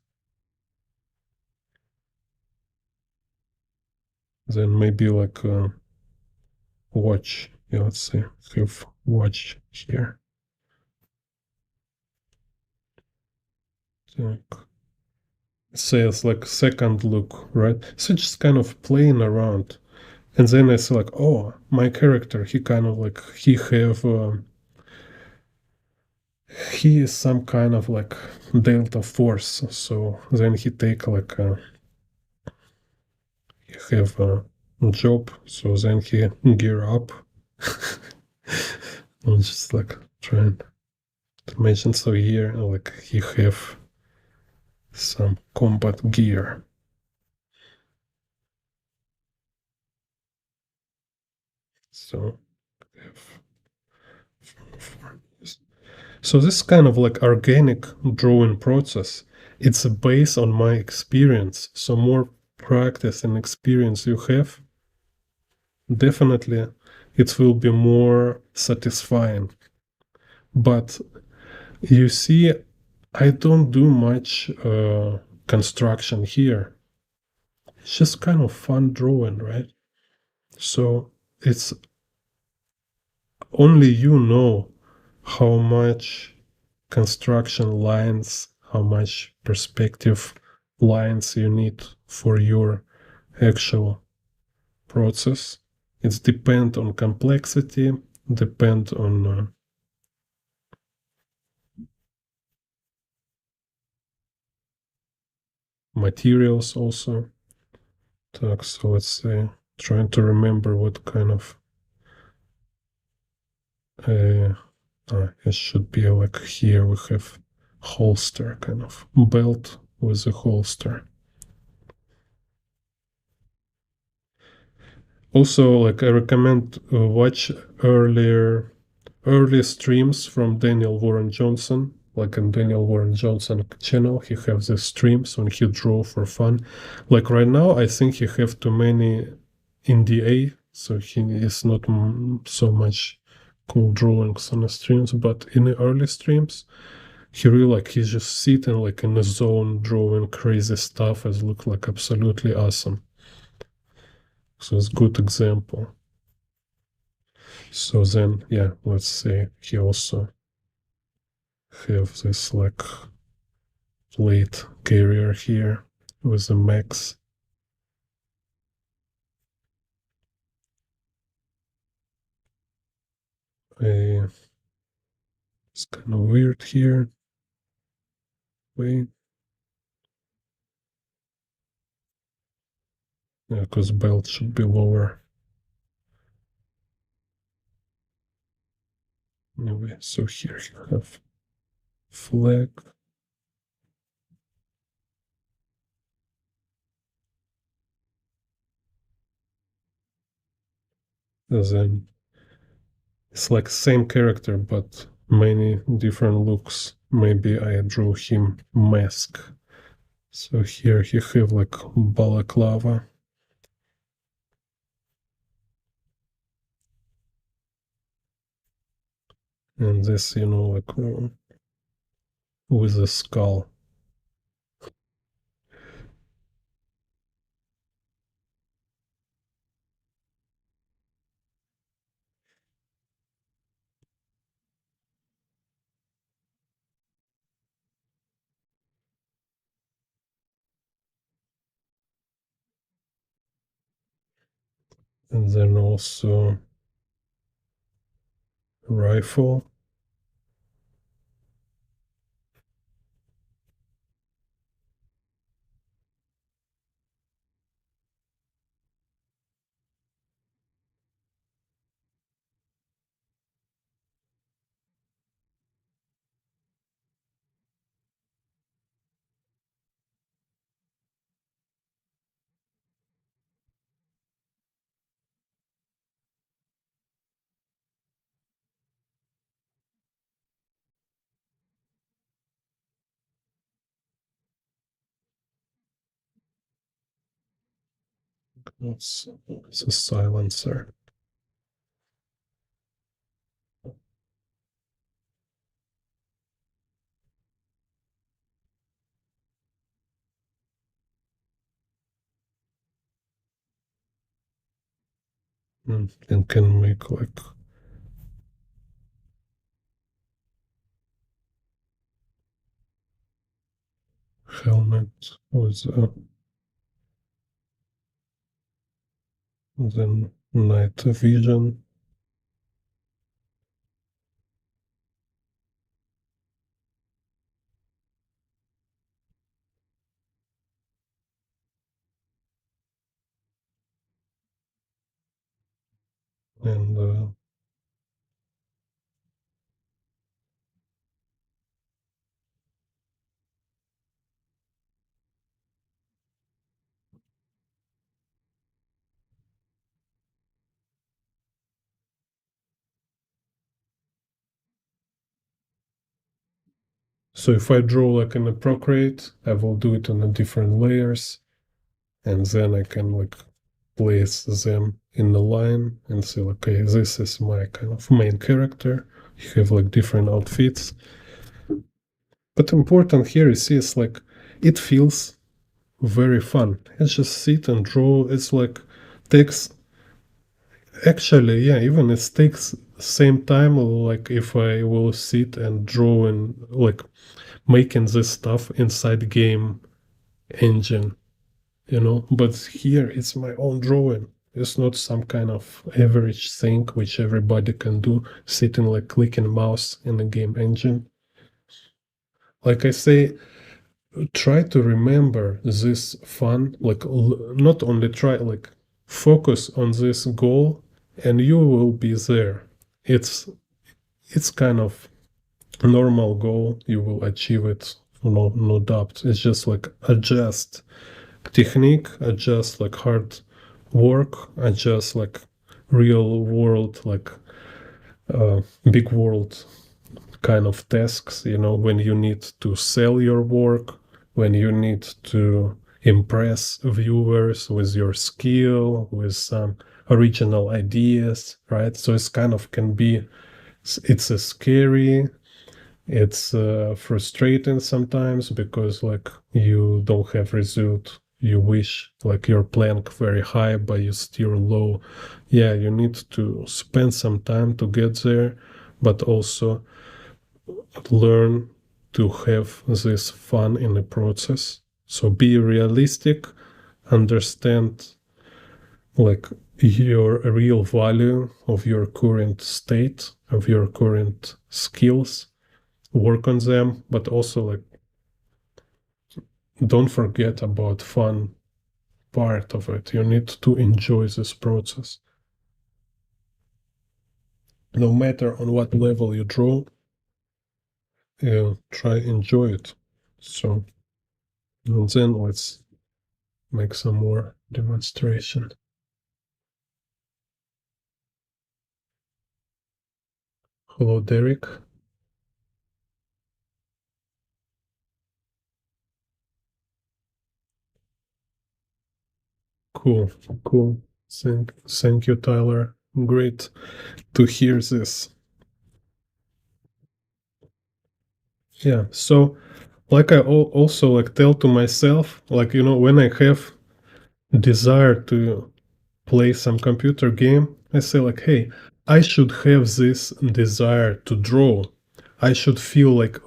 Then maybe like watch. Yeah, let's say have watch here. Так. Say it's like second look, right? So just kind of playing around. And then I say like, oh, my character, he kind of like, he have, he is some kind of like delta force. So then he take like, he have a job. So then he gear up. I'm just like trying to imagine. So here, like he have some combat gear. So this kind of like organic drawing process, it's based on my experience. So more practice and experience you have, definitely it will be more satisfying. But you see, I don't do much construction here. It's just kind of fun drawing, right? So it's only you know how much construction lines, how much perspective lines you need for your actual process. It's depend on complexity, depend on materials also. So let's say, trying to remember what kind of it should be like here we have holster, kind of belt with a holster. Also, like I recommend watch early streams from Daniel Warren Johnson. Like in Daniel Warren Johnson channel, he has the streams when he draw for fun. Like right now, I think he have too many NDA, so he is not so much cool drawings on the streams. But in the early streams, he really like he's just sitting like in the zone drawing crazy stuff. It look like absolutely awesome. So it's a good example. So then, yeah, let's say he also have this like late carrier here with a max. It's kind of weird here. Wait. Yeah, because belt should be lower. Anyway, so here you have flag. And then it's like same character, but many different looks. Maybe I drew him mask. So here you have like balaclava. And this, like with a skull. And then also rifle. It's a silencer. And can make like helmet with then night vision. And so if I draw like in a Procreate, I will do it on the different layers, and then I can like place them in the line and say, okay, this is my kind of main character. You have like different outfits. But important here is like it feels very fun. It's just sit and draw. It's like takes actually, yeah, even it takes same time like if I will sit and draw and like making this stuff inside game engine, but here it's my own drawing. It's not some kind of average thing which everybody can do, sitting like clicking mouse in a game engine. Like I say, try to remember this fun, like not only try, like focus on this goal and you will be there. It's kind of a normal goal, you will achieve it, no doubt. It's just like adjust technique, adjust like hard work, adjust like real world, like big world kind of tasks, when you need to sell your work, when you need to impress viewers with your skill, with some original ideas, right? So it's kind of can be, it's a scary, it's frustrating sometimes because like you don't have result you wish like you're plank very high but you steer low. Yeah, you need to spend some time to get there, but also learn to have this fun in the process. So be realistic, understand like your real value of your current state, of your current skills, work on them, but also like don't forget about fun part of it. You need to enjoy this process. No matter on what level you draw, try enjoy it. So and then let's make some more demonstration. Hello, Derek. Cool, cool. Thank you, Tyler. Great to hear this. Yeah. So, like I also like tell to myself, like when I have desire to play some computer game, I say like, hey, I should have this desire to draw. I should feel like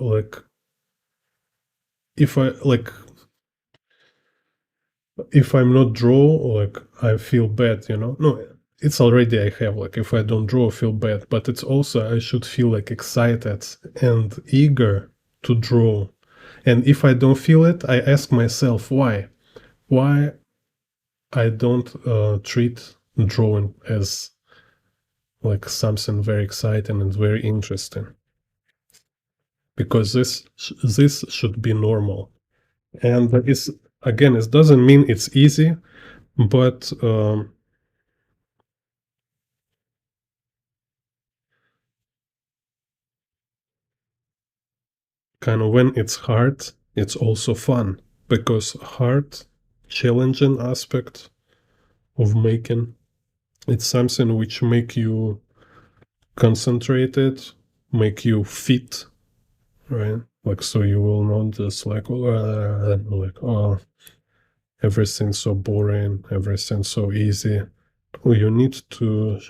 if I like if I'm not draw, like I feel bad. No, it's already I have like if I don't draw, I feel bad. But it's also I should feel like excited and eager to draw. And if I don't feel it, I ask myself why. Why I don't treat drawing as like something very exciting and very interesting. Because this should be normal. And it's again, it doesn't mean it's easy, but kind of when it's hard, it's also fun because hard, challenging aspect of making it's something which make you concentrated, make you fit, right? Like so you will not just like oh everything's so boring, everything's so easy. You need to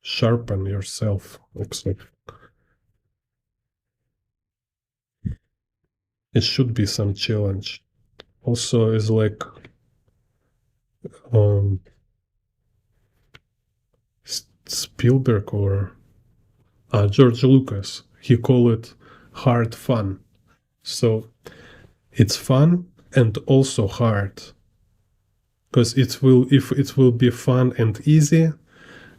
sharpen yourself. Like it should be some challenge. Also, is like um, Spielberg or George Lucas. He called it hard fun. So it's fun and also hard because it will if it will be fun and easy,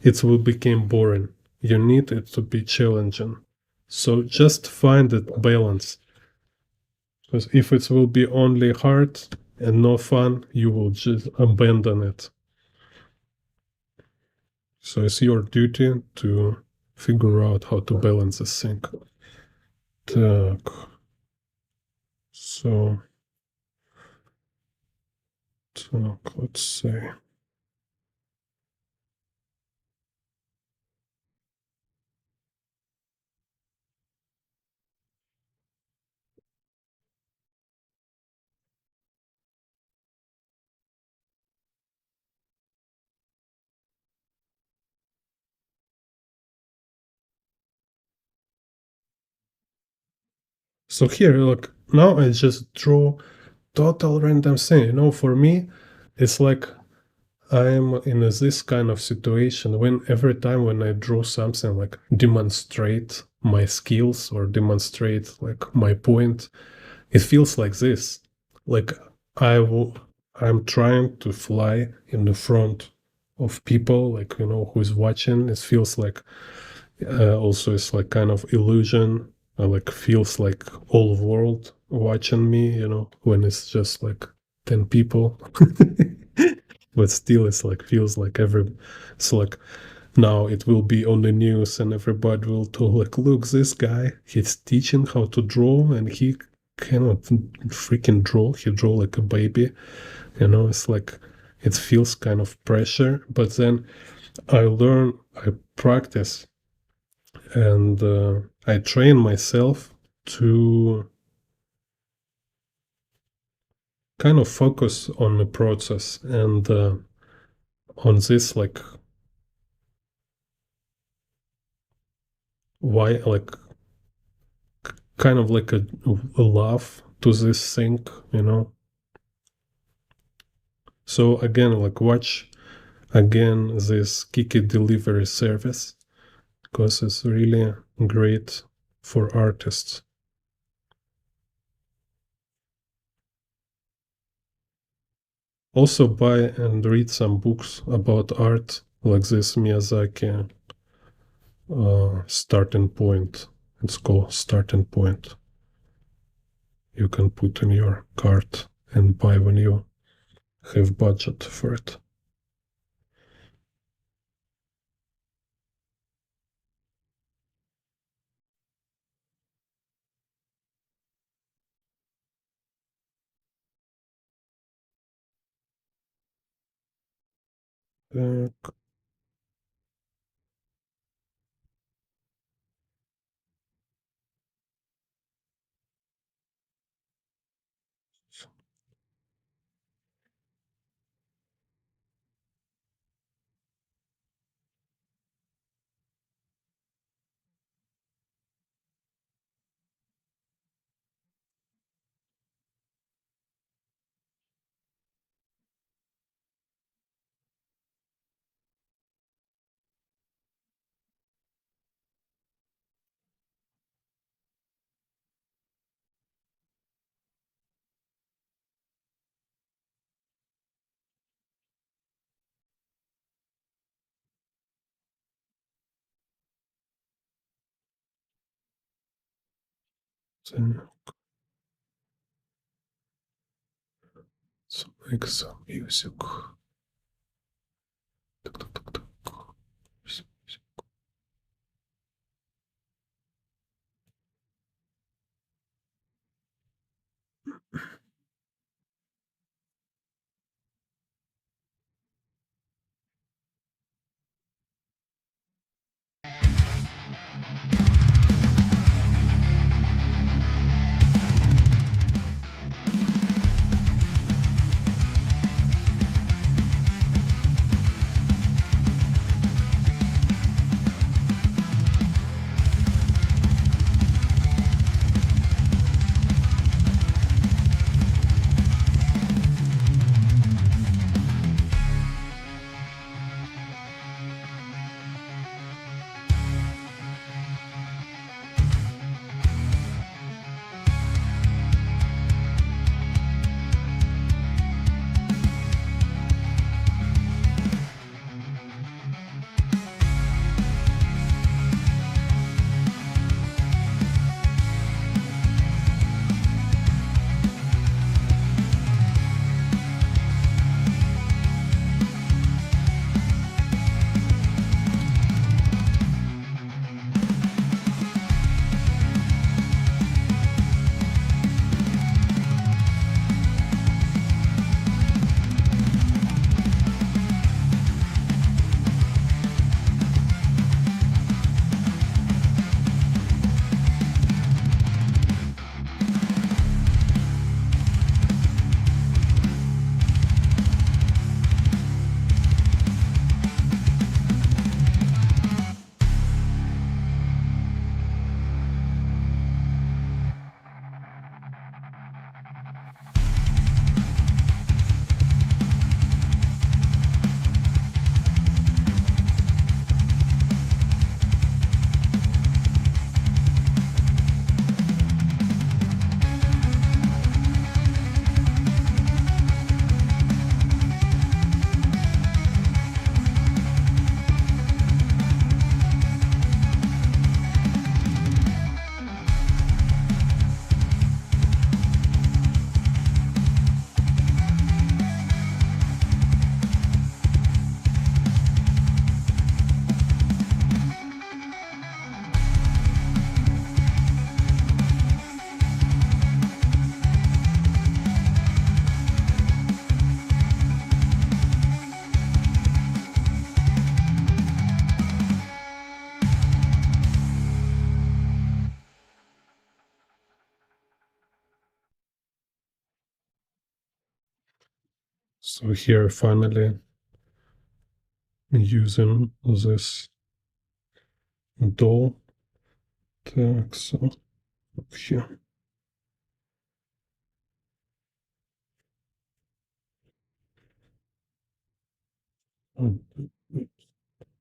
it will become boring. You need it to be challenging. So just find that balance. Because if it will be only hard and no fun, you will just abandon it. So it's your duty to figure out how to balance this thing. Так. So, так, let's say. So here, look, now I just draw total random thing. For me, it's like I'm in this kind of situation when every time when I draw something like demonstrate my skills or demonstrate like my point, it feels like this. Like I will, I'm trying to fly in the front of people, like who's watching. It feels like also it's like kind of illusion. Like feels like all world watching me. When it's just like 10 people. But still it's like feels like it's like now it will be on the news and everybody will talk like look this guy he's teaching how to draw and he cannot freaking draw, he draw like a baby. It's like it feels kind of pressure, but then I practice and I train myself to kind of focus on the process and on this, like, why, like, kind of like a love to this thing, you know. So again, like, watch again this Kiki delivery service, because it's really great for artists. Also buy and read some books about art, like this Miyazaki Starting Point. It's called Starting Point. You can put in your cart and buy when you have budget for it. Uh, then let's make some music. So here finally using this doll tag. So here.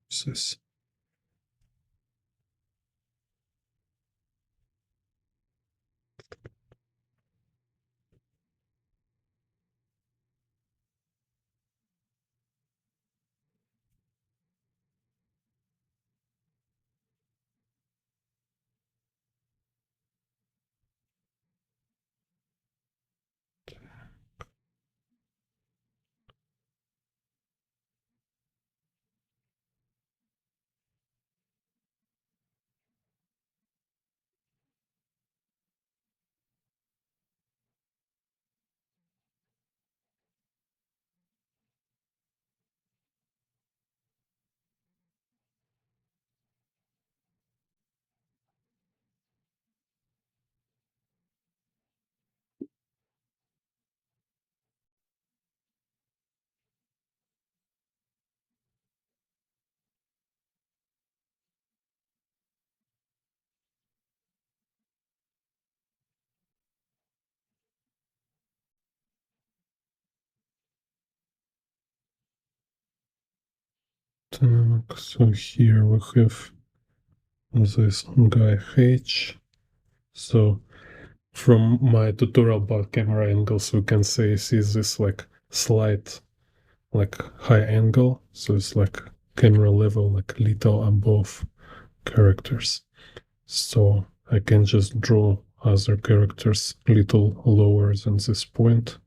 This. So here we have this guy H. So from my tutorial about camera angles, we can see this like slight, like high angle. So it's like camera level, like little above characters. So I can just draw other characters little lower than this point.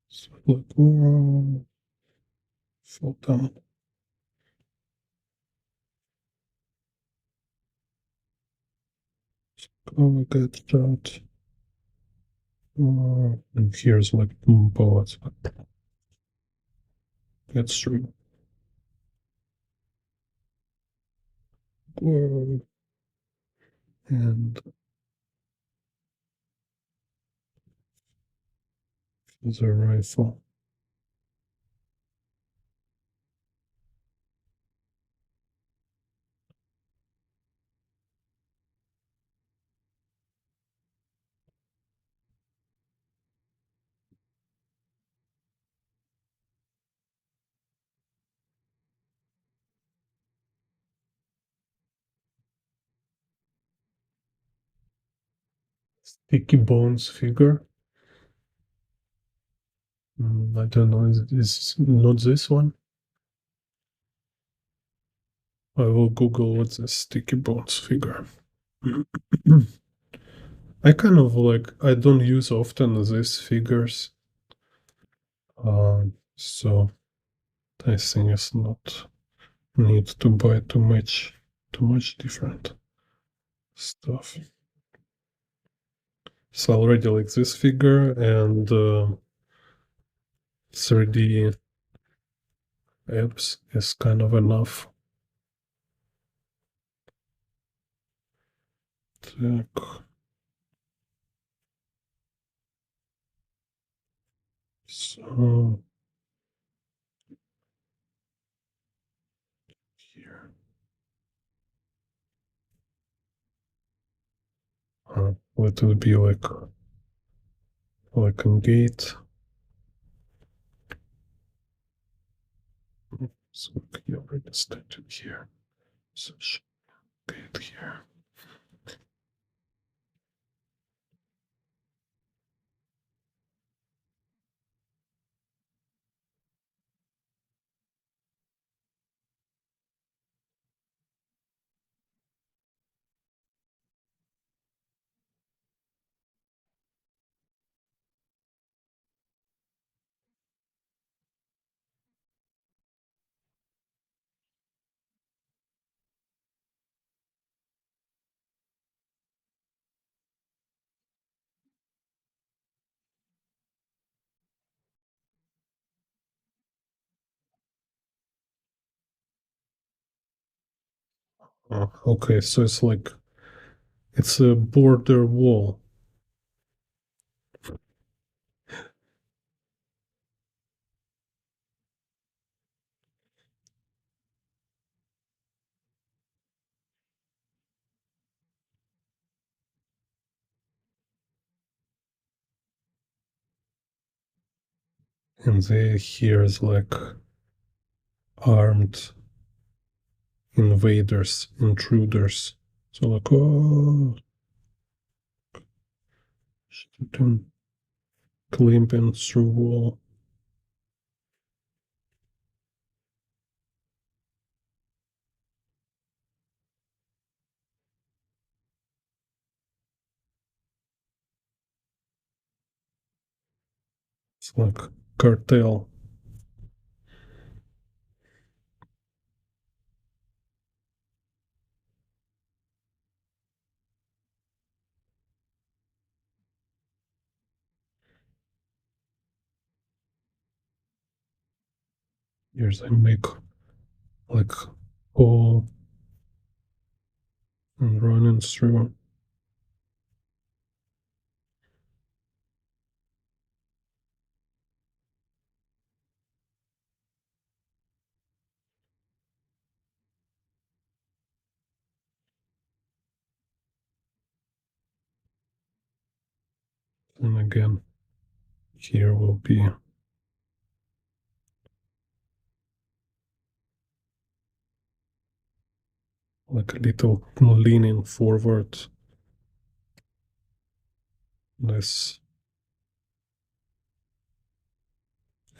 So like, whoa, fall down. Oh, I got shot. And here's like bullets. That's true. Whoa. And the rifle. Sticky Bones figure. I don't know. Is not this one? I will Google what's a Sticky Bones figure. I kind of like, I don't use often these figures. So I think it's not need to buy too much different stuff. So I already like this figure, and 3D apps is kind of enough. Так. So here. Let it be like a gate. So you already started here. So gate here. Okay, so it's a border wall. And here is like armed invaders, intruders. So like, oh, shooting, climbing through wall. It's like cartel. Here's I make like hole and running through. And again, here will be like a little leaning forward. This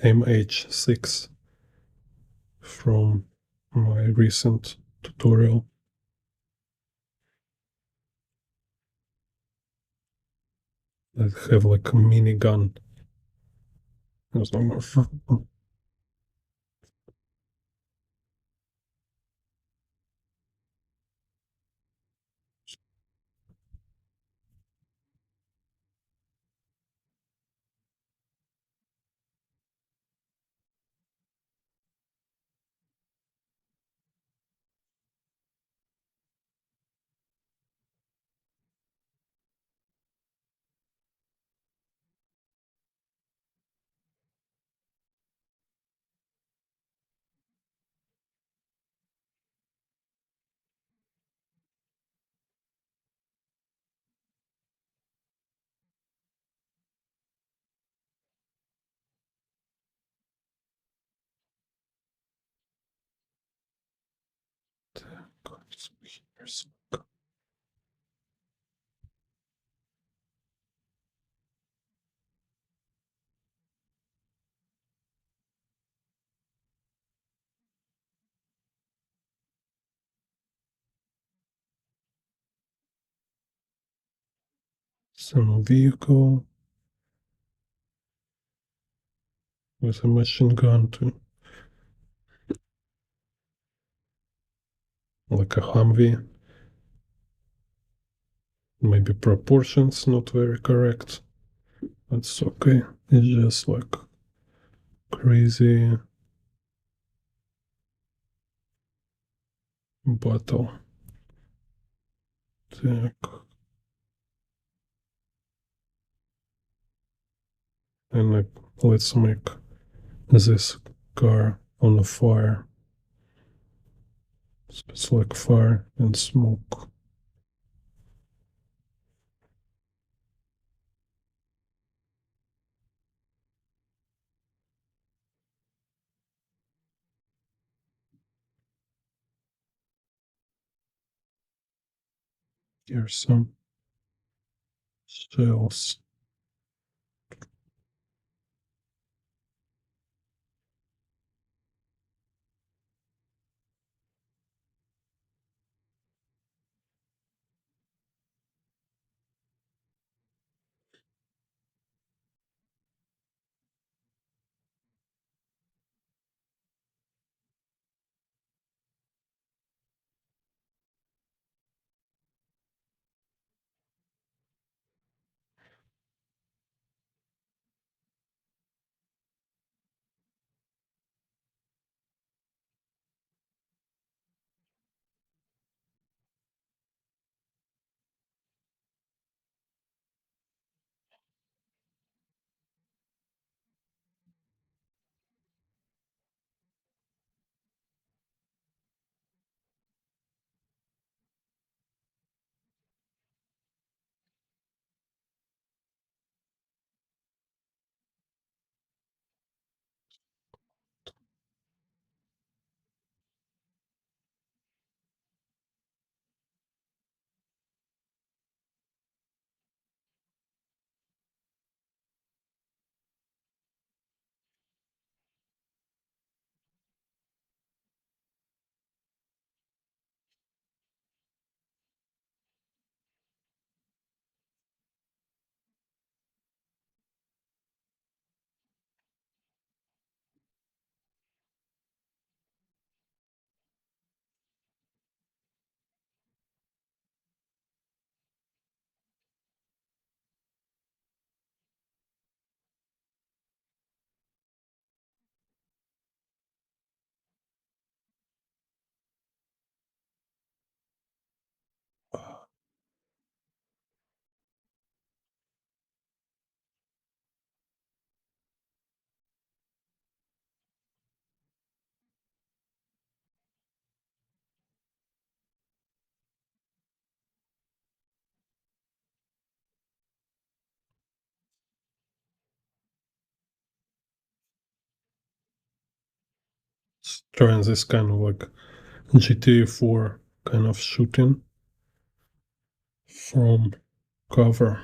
MH6 from my recent tutorial. That have like a minigun. Some vehicle with a machine gun too, like a Humvee. Maybe proportions not very correct. That's okay. It's just like crazy battle. Так. And let's make this car on a fire. So it's like fire and smoke. Here's some shells. trying this kind of like GTA 4 kind of shooting from cover.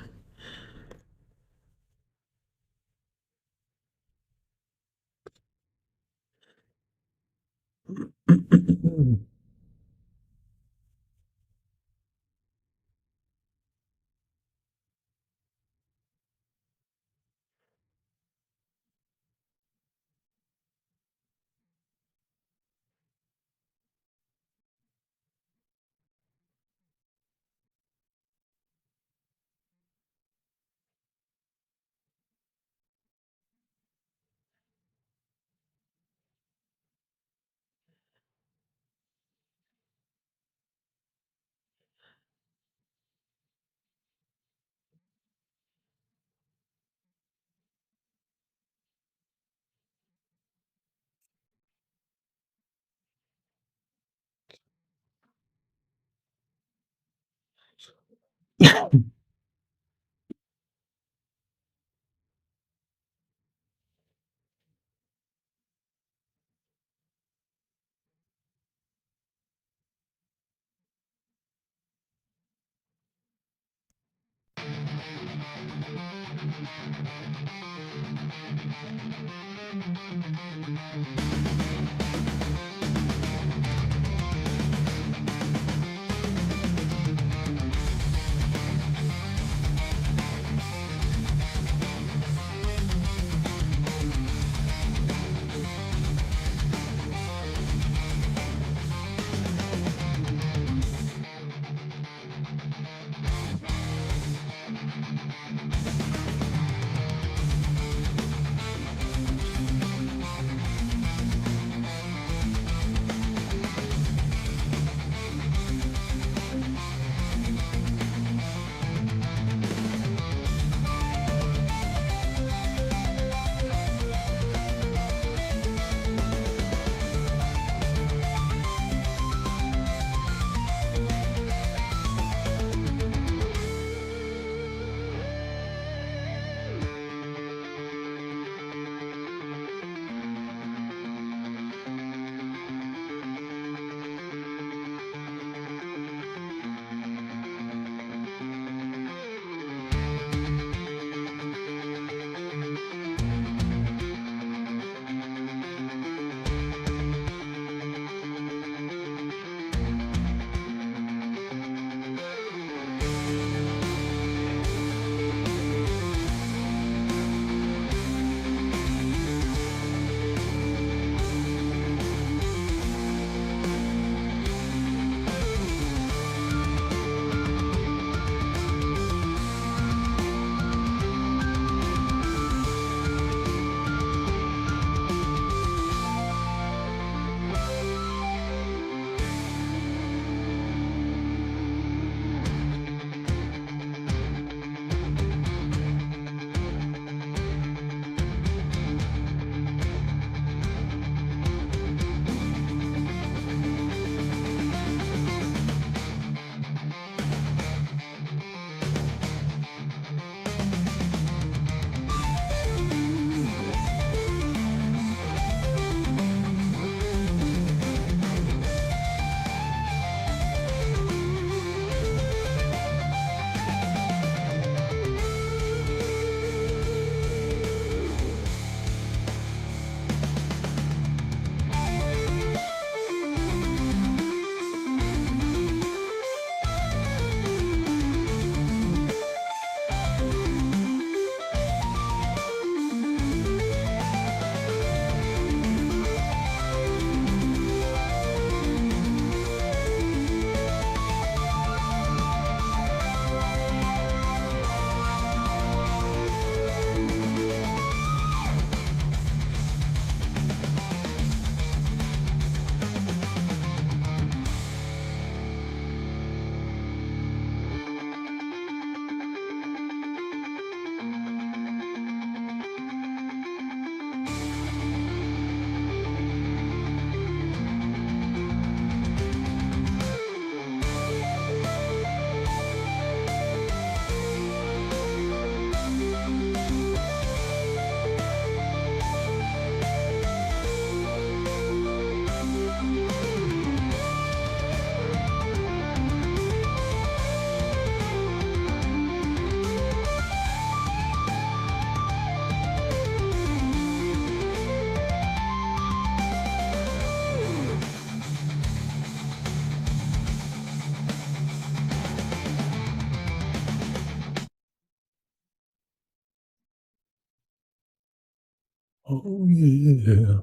Oh yeah.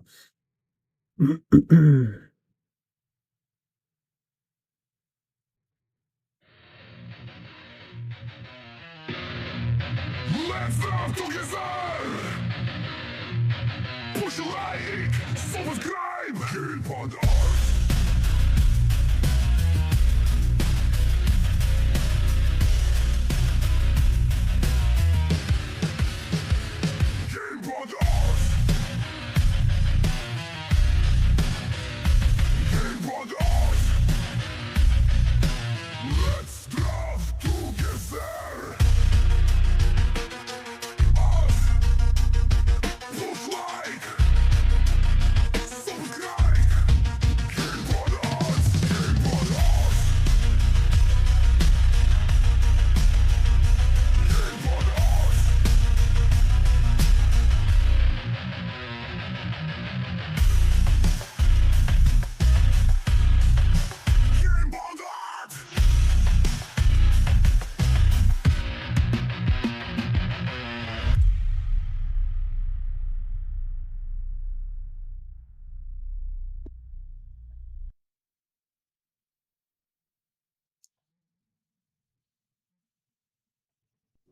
Let's love together! Push like, subscribe, keep on art. Keep on art. Keep on art. Let's love together! Us! Push like, subscribe, keep on art. Keep on art. Keep on art. Keep on art.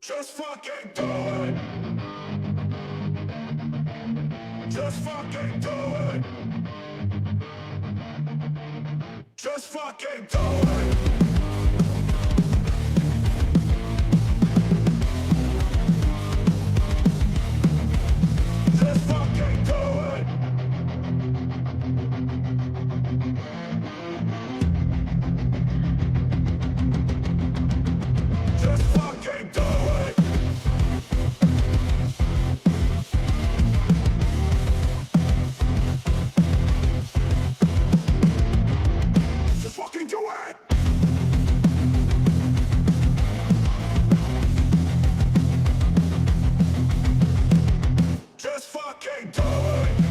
Just fucking do it. Just fucking do it. Just fucking do it. Just fucking do it. Just fucking do it. Just fucking do it. Just fucking do it. Just fucking do it.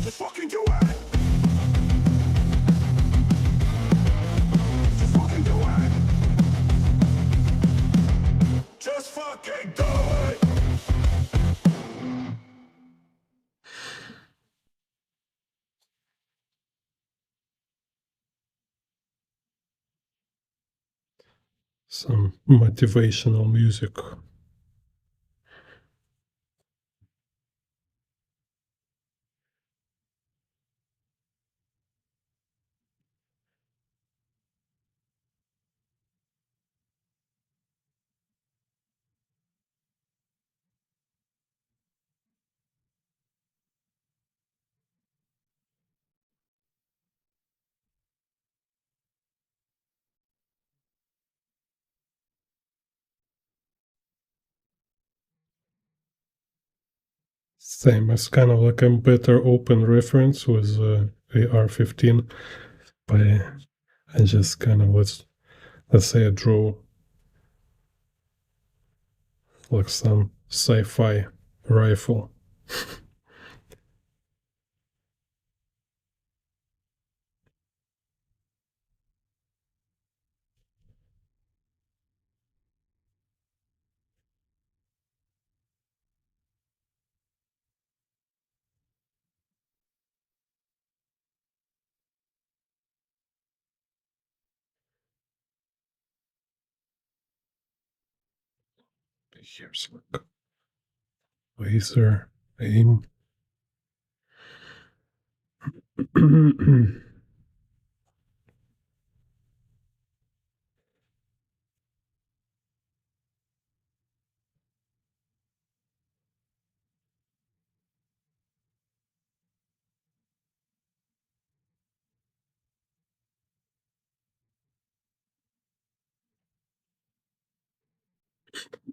Just fucking do it. Just fucking do it. Just fucking do it. Some motivational music. Same. It's kind of like a better open reference with AR-15, but I just kind of let's say I draw like some sci-fi rifle. Here's like laser aim.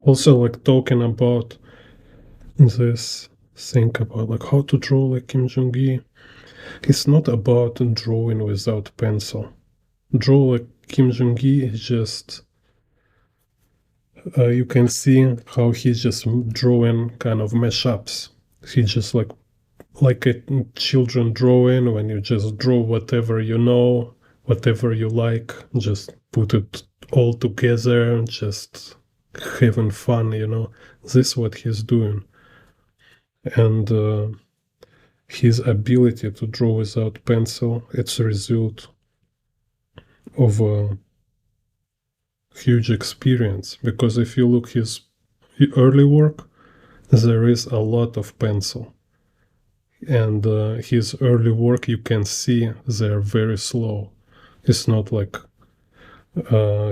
Also, like talking about this thing about like how to draw like Kim Jong-gi. It's not about drawing without pencil. Draw like Kim Jong-gi is just you can see how he's just drawing kind of mashups. He just like a children drawing when you just draw whatever you know, whatever you like, just put it all together, just having fun, you know. This is what he's doing. And his ability to draw without pencil, it's a result of a huge experience. Because if you look his early work, there is a lot of pencil. And his early work, you can see they're very slow. It's not like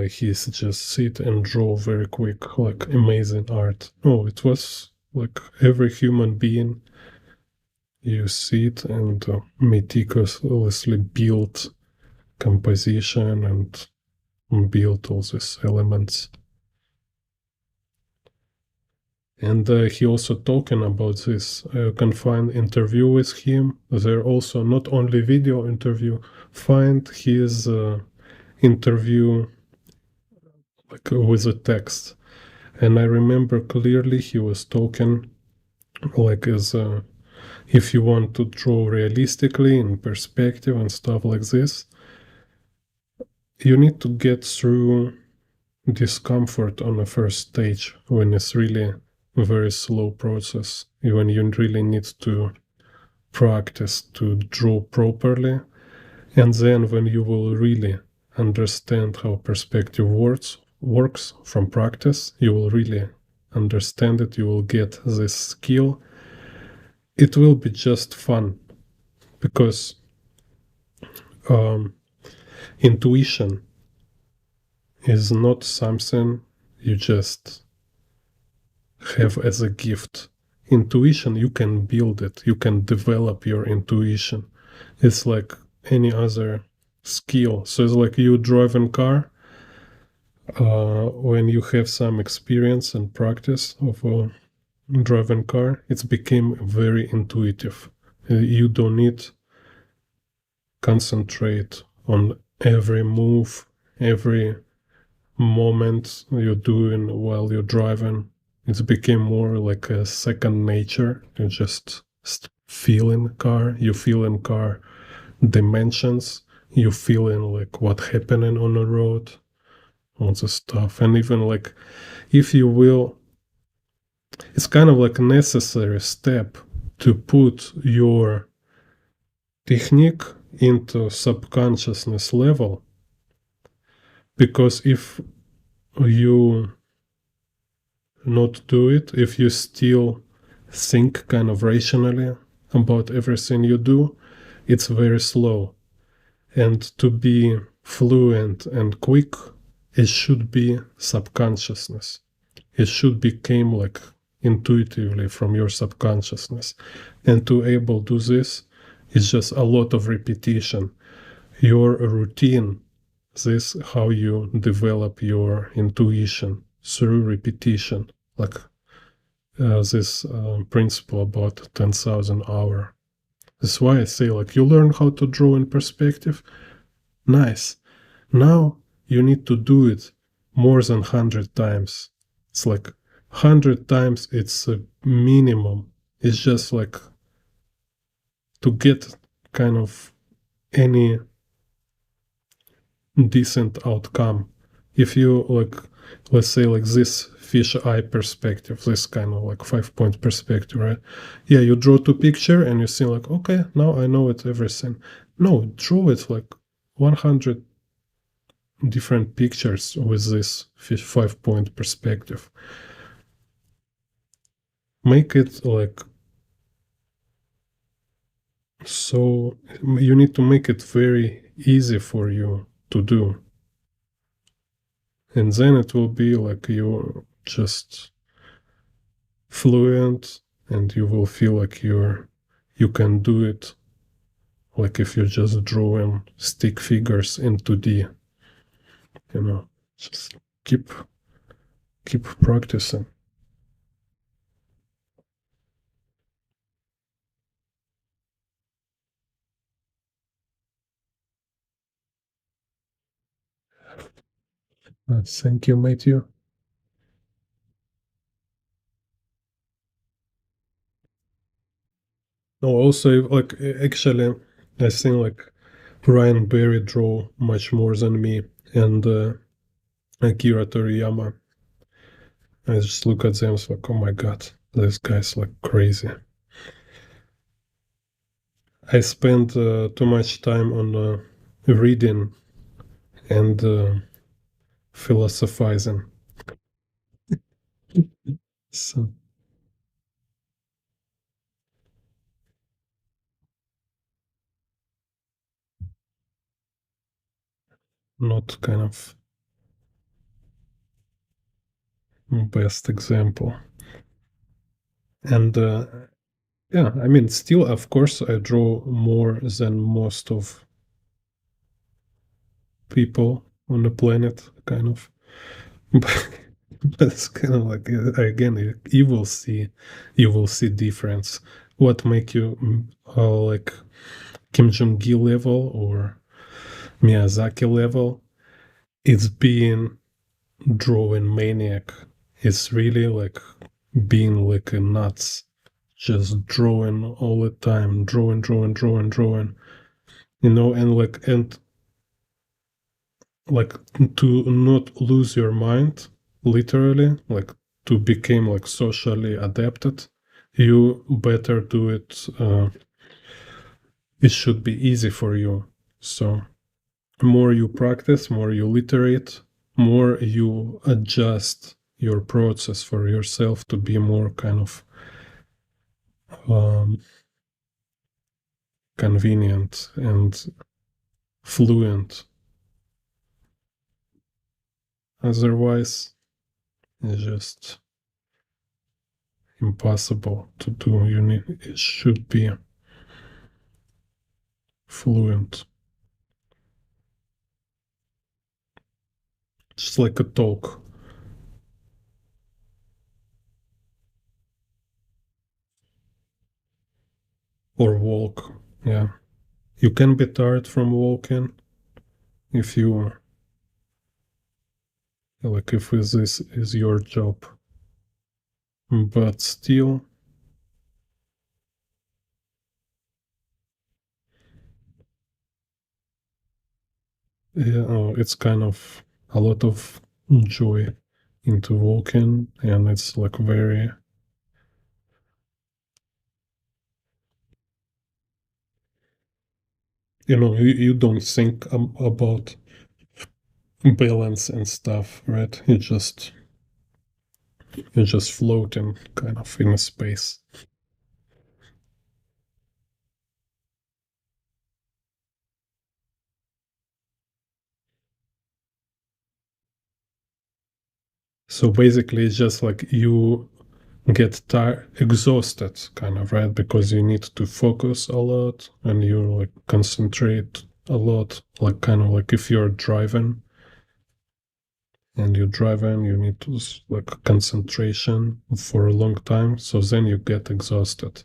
he's just sit and draw very quick, like amazing art. No, it was like every human being. You sit and meticulously build composition and build all these elements. And he also talking about this. You can find interview with him. There also not only video interview. Find his interview like with a text. And I remember clearly he was talking like as if you want to draw realistically in perspective and stuff like this, you need to get through discomfort on the first stage when it's really a very slow process, when you really need to practice to draw properly. And then when you will really understand how perspective works from practice, you will really understand it, you will get this skill. It will be just fun because intuition is not something you just have as a gift. Intuition, you can build it, you can develop your intuition. It's like any other skill. So it's like you driving car. When you have some experience and practice of a driving car, it's became very intuitive. You don't need concentrate on every move, every moment you're doing while you're driving. It became more like a second nature. You just feel in the car. You feel in car dimensions. You feel in like what happening on the road, all the stuff. And even like, if you will, it's kind of like a necessary step to put your technique into subconsciousness level. Because if you not do it, if you still think kind of rationally about everything you do, it's very slow. And to be fluent and quick, it should be subconsciousness. It should become like intuitively from your subconsciousness. And to able to do this is just a lot of repetition. Your routine, this how you develop your intuition through repetition, like this principle about 10,000 hours. That's why I say like you learn how to draw in perspective. Nice. Now you need to do it more than 100 times. It's like 100 times it's a minimum. It's just like to get kind of any decent outcome. If you like, let's say like this fish eye perspective, this kind of like 5-point perspective, right? Yeah, you draw two picture and you see like, okay, now I know it everything. No, draw it like 100 different pictures with this 5-point perspective. Make it like, so you need to make it very easy for you to do. And then it will be like you're just fluent and you will feel like you can do it like if you're just drawing stick figures in 2D, you know, just keep keep practicing. Thank you, Matthew. No, also like actually, I think like Ryan Berry draw much more than me, and Akira Toriyama. I just look at them, it's like, oh my god, this guy's like crazy. I spend too much time on reading and philosophizing. So not kind of best example. And yeah, I mean, still, of course, I draw more than most of people on the planet, kind of. But it's kind of like again, you will see difference. What make you like Kim Jong Il level or Miyazaki level? It's being drawing maniac. It's really like being like a nuts, just drawing all the time, drawing. You know, and like to not lose your mind, literally, like to become like socially adapted. You better do it. It should be easy for you. So more you practice, more you literate, more you adjust your process for yourself to be more kind of um, convenient and fluent. Otherwise, it's just impossible to do. You need it should be fluent, just like a talk or walk. Yeah, you can be tired from walking if you like if this is your job, but still, yeah, it's kind of a lot of joy into walking, and it's like very, you don't think about balance and stuff, right? You're just floating kind of in a space. So basically, it's just like you get tired, exhausted, kind of, right? Because you need to focus a lot and you like concentrate a lot, like kind of like if you're driving and you're driving, you need to like concentration for a long time. So then you get exhausted.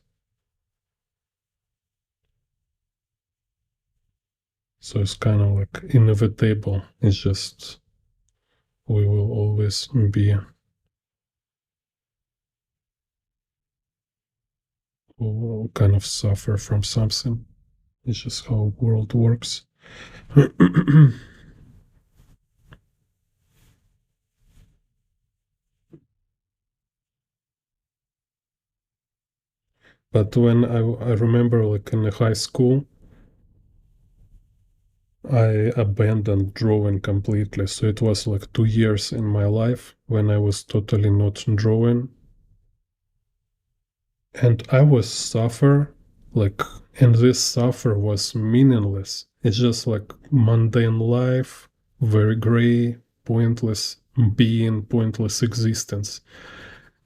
So it's kind of like inevitable. It's just we will always be will kind of suffer from something. It's just how world works. But when I remember like in the high school, I abandoned drawing completely. So it was like 2 years in my life when I was totally not drawing. And I was suffer, like, and this suffer was meaningless. It's just like mundane life, very gray, pointless being, pointless existence.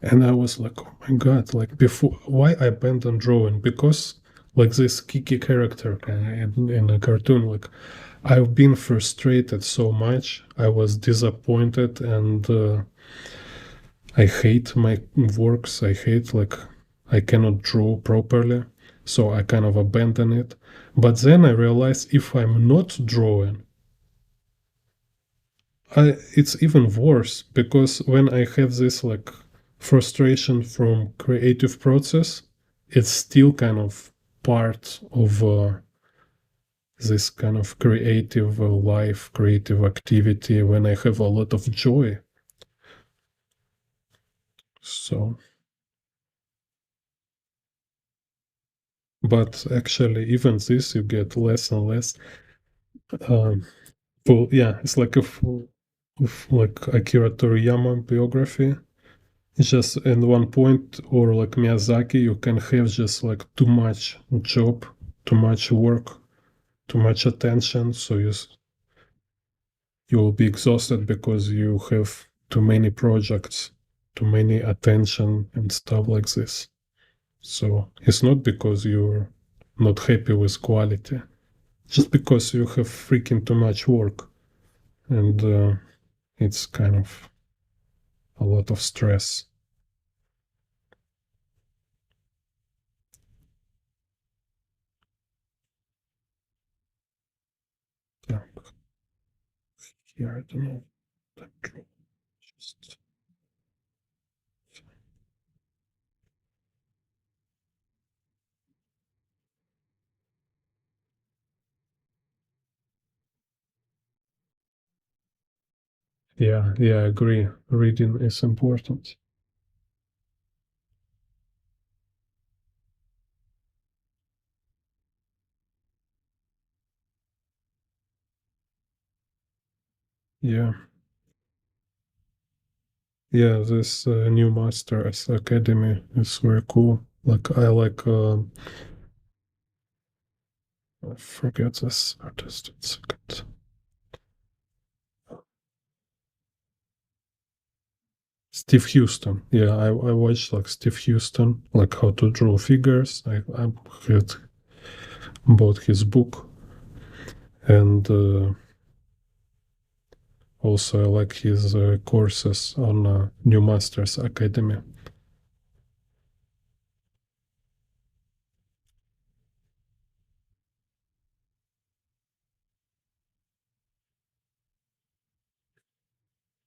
And I was like, oh my god, like before, why I abandoned drawing? Because like this Kiki character in a cartoon, like I've been frustrated so much. I was disappointed and I hate my works. I hate like I cannot draw properly, so I kind of abandon it. But then I realize if I'm not drawing, it's even worse because when I have this like frustration from creative process, it's still kind of part of this kind of creative life, creative activity when I have a lot of joy. So, but actually, even this you get less and less. Um, full, yeah, it's like a full, like Akira Toriyama biography. It's just in one point, or like Miyazaki, you can have just like too much job, too much work, too much attention. So you will be exhausted because you have too many projects, too many attention and stuff like this. So it's not because you're not happy with quality, just because you have freaking too much work, and it's kind of a lot of stress. Yeah, here I don't know. Just yeah, I agree. Reading is important. Yeah, yeah. This new Masters Academy is very cool. Like I like. I forget this artist. It's good. Steve Houston. Yeah, I watched like Steve Houston, like how to draw figures. I had bought his book, and also I like his courses on New Masters Academy.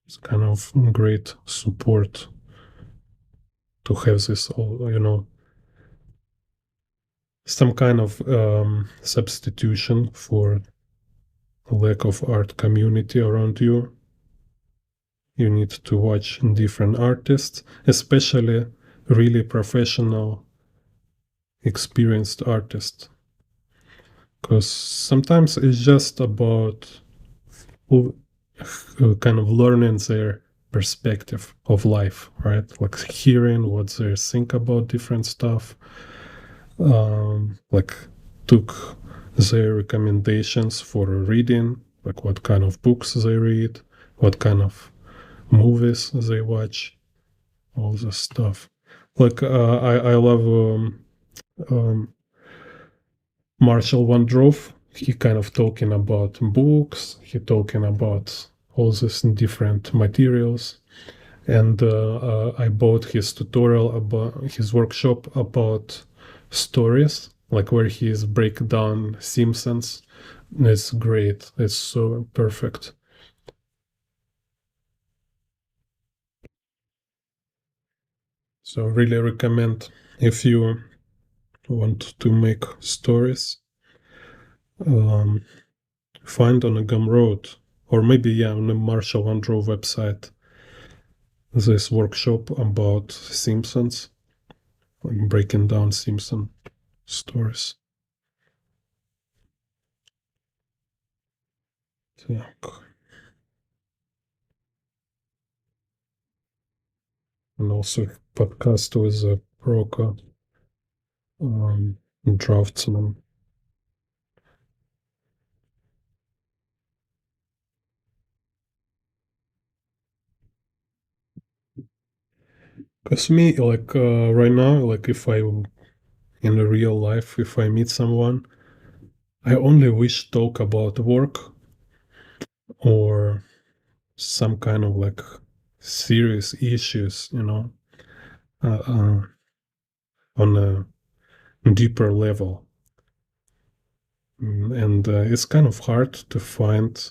It's kind of great support to have this, some kind of substitution for lack of art community around you. You need to watch different artists, especially really professional, experienced artists, because sometimes it's just about kind of learning their perspective of life, right? Like hearing what they think about different stuff, like took their recommendations for reading, like what kind of books they read, what kind of movies they watch, all this stuff. Like I love um, Marshall Van Drove. He kind of talking about books. He talking about all these different materials. And I bought his tutorial about his workshop about stories, like where he's break down Simpsons. It's great. It's so perfect. So really recommend if you want to make stories, um, find on a Gumroad or maybe on the Marshall Van Drove website this workshop about Simpsons, like breaking down Simpson stories. Yeah. And also podcast with a broker, um, draftsman. Because me, like right now, like if I in the real life, if I meet someone, I only wish talk about work or some kind of like serious issues, uh, uh, on a deeper level. And it's kind of hard to find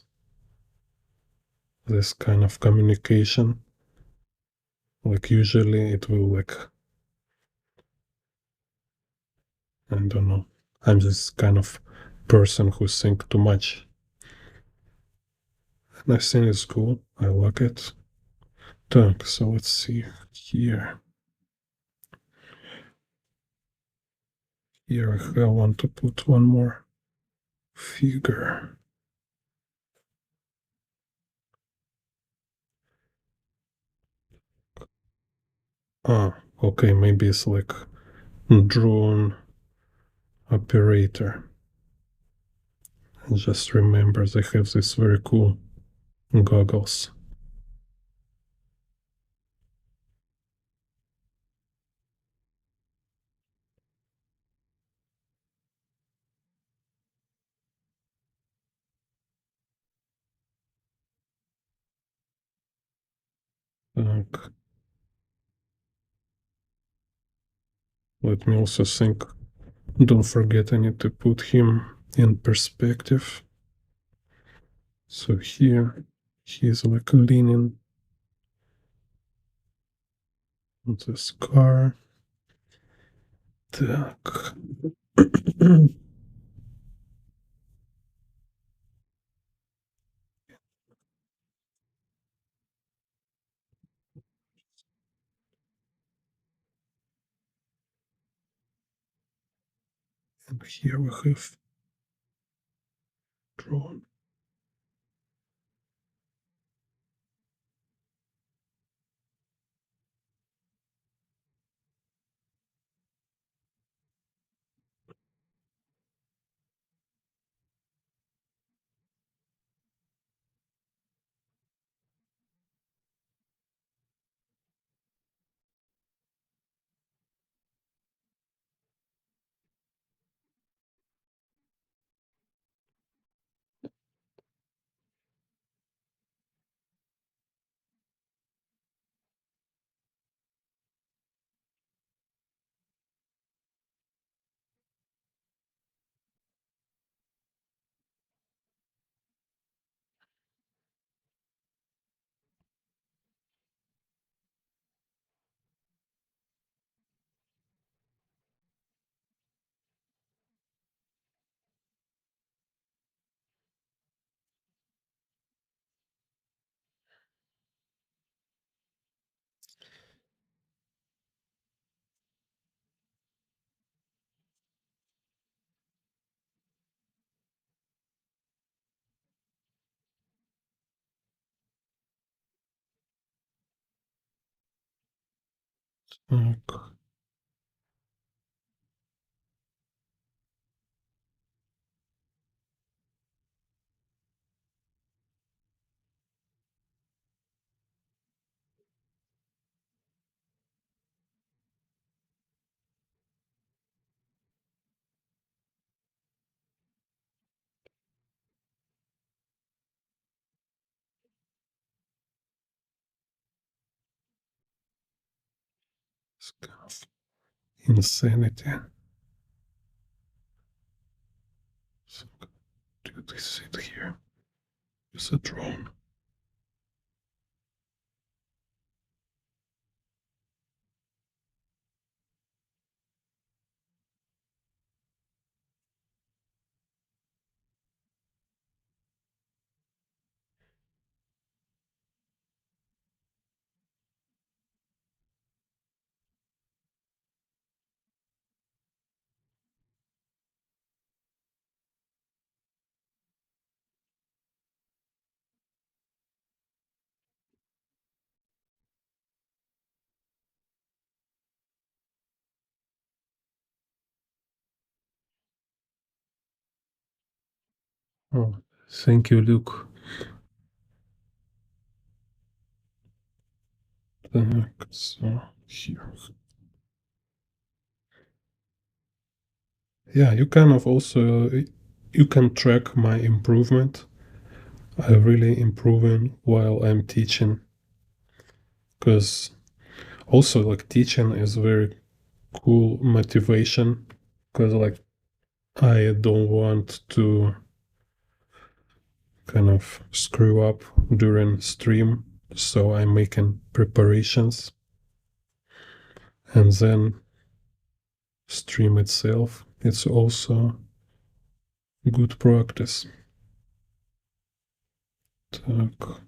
this kind of communication. Like usually it will like, I don't know. I'm this kind of person who think too much. And I think it's cool. I like it. So let's see here. Here I want to put one more figure. Okay, maybe it's like drone operator. And just remember they have this very cool goggles. Let me also think. Don't forget, I need to put him in perspective. So here he's like leaning on this car. Так. And here we have drawn. Так. It's kind of insanity. So do this it here. It's a drone. Oh, thank you, Luke. So here. Yeah, you kind of also you can track my improvement. I'm really improving while I'm teaching. because also like teaching is very cool motivation, because like I don't want to kind of screw up during stream, so I'm making preparations, and then stream itself, it's also good practice. Так.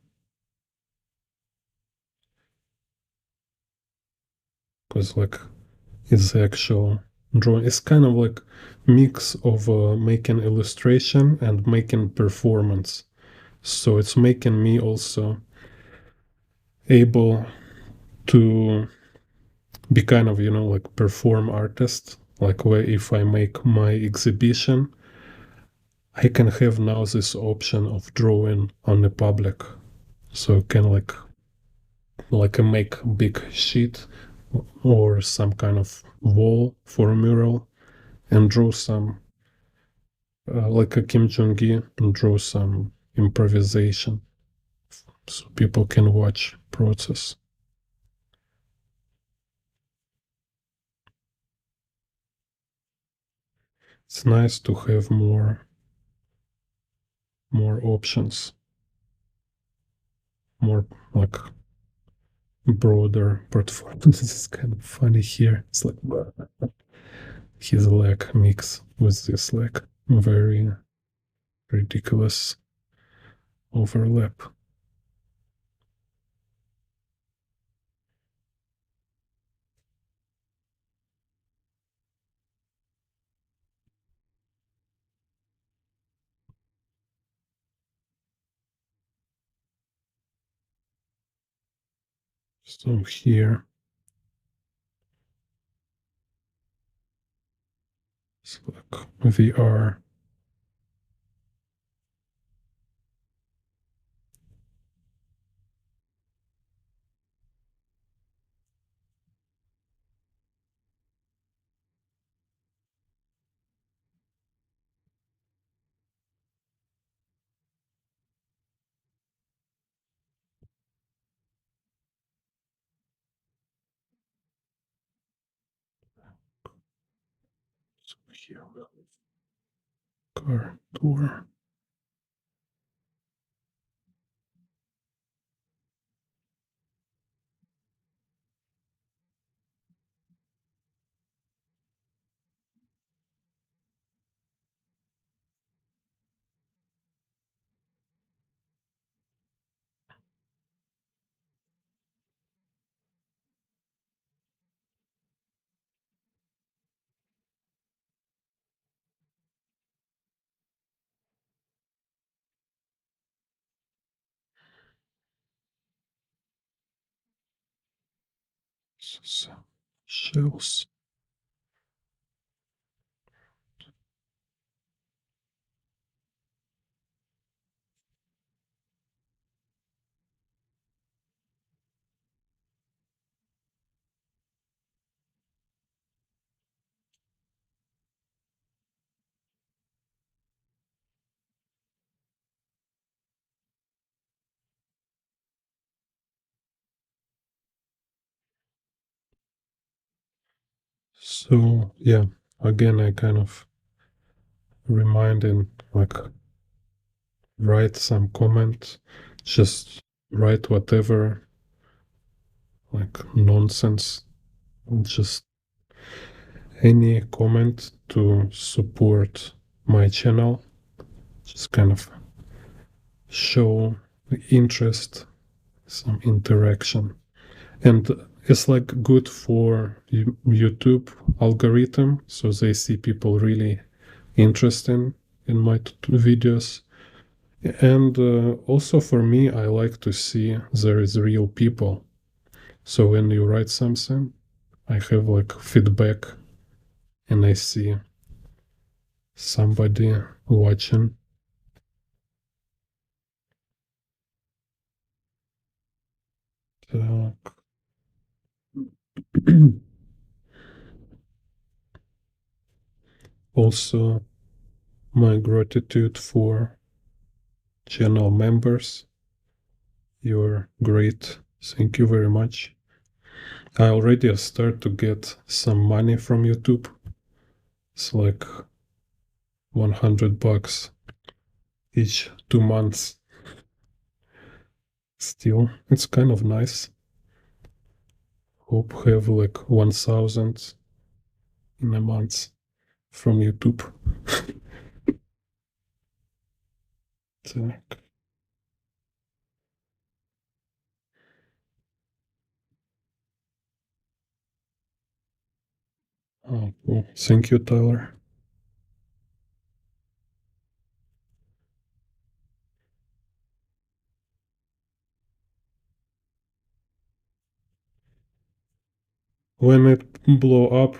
Because like it's the actual drawing. It's kind of like mix of making illustration and making performance. So it's making me also able to be kind of, like perform artist. Like where if I make my exhibition, I can have now this option of drawing on the public. So I can like make big sheet or some kind of wall for a mural and draw some like a Kim Jong-gi and draw some improvisation so people can watch process. It's nice to have more options, more like broader portfolio. This is kind of funny here. It's like his leg mix with this like very ridiculous overlap. So here it's like VR. So here car door. Some shells. So yeah, again I kind of reminding like write some comment, just write whatever like nonsense, just any comment to support my channel, just kind of show the interest, some interaction. And it's like good for YouTube algorithm, so they see people really interested in my videos. And also for me, I like to see there is real people. So when you write something, I have like feedback and I see somebody watching. Так. Also, my gratitude for channel members. You're great Thank you very much. I already start to get some money from YouTube. It's like $100 each 2 months. Still, it's kind of nice. Hope have like 1,000 in a month from YouTube. Так. Oh, cool. Thank you, Tyler. When it blow up,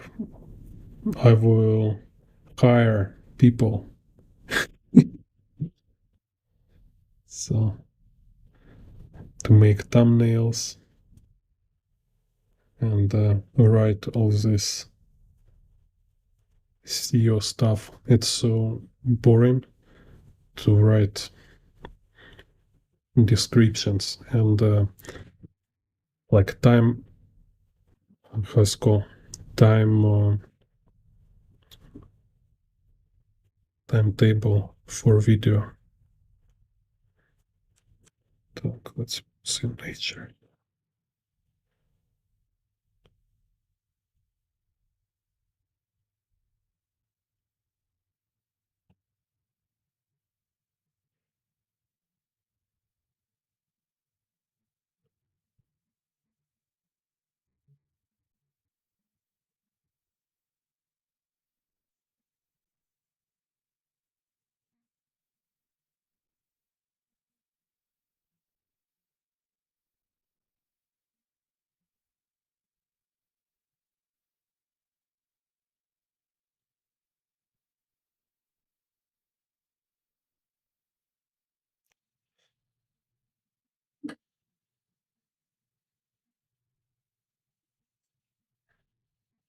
I will hire people. So to make thumbnails and write all this SEO stuff. It's so boring to write descriptions and like time has go timetable for video. Так, let's see nature.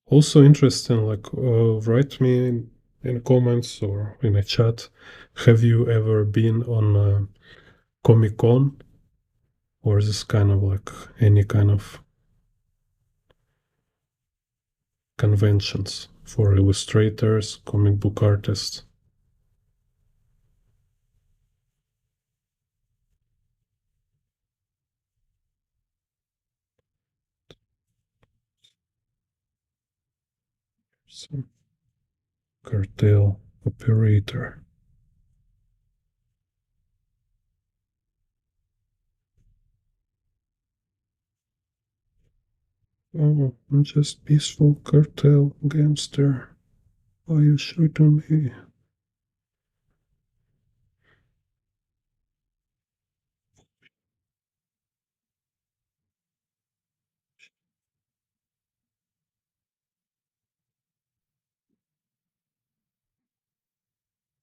Also interesting, like write me in comments or in a chat. Have you ever been on Comic Con or this kind of like any kind of conventions for illustrators, comic book artists? Some cartel operator. Oh, I'm just peaceful cartel gangster. Why you shooting me?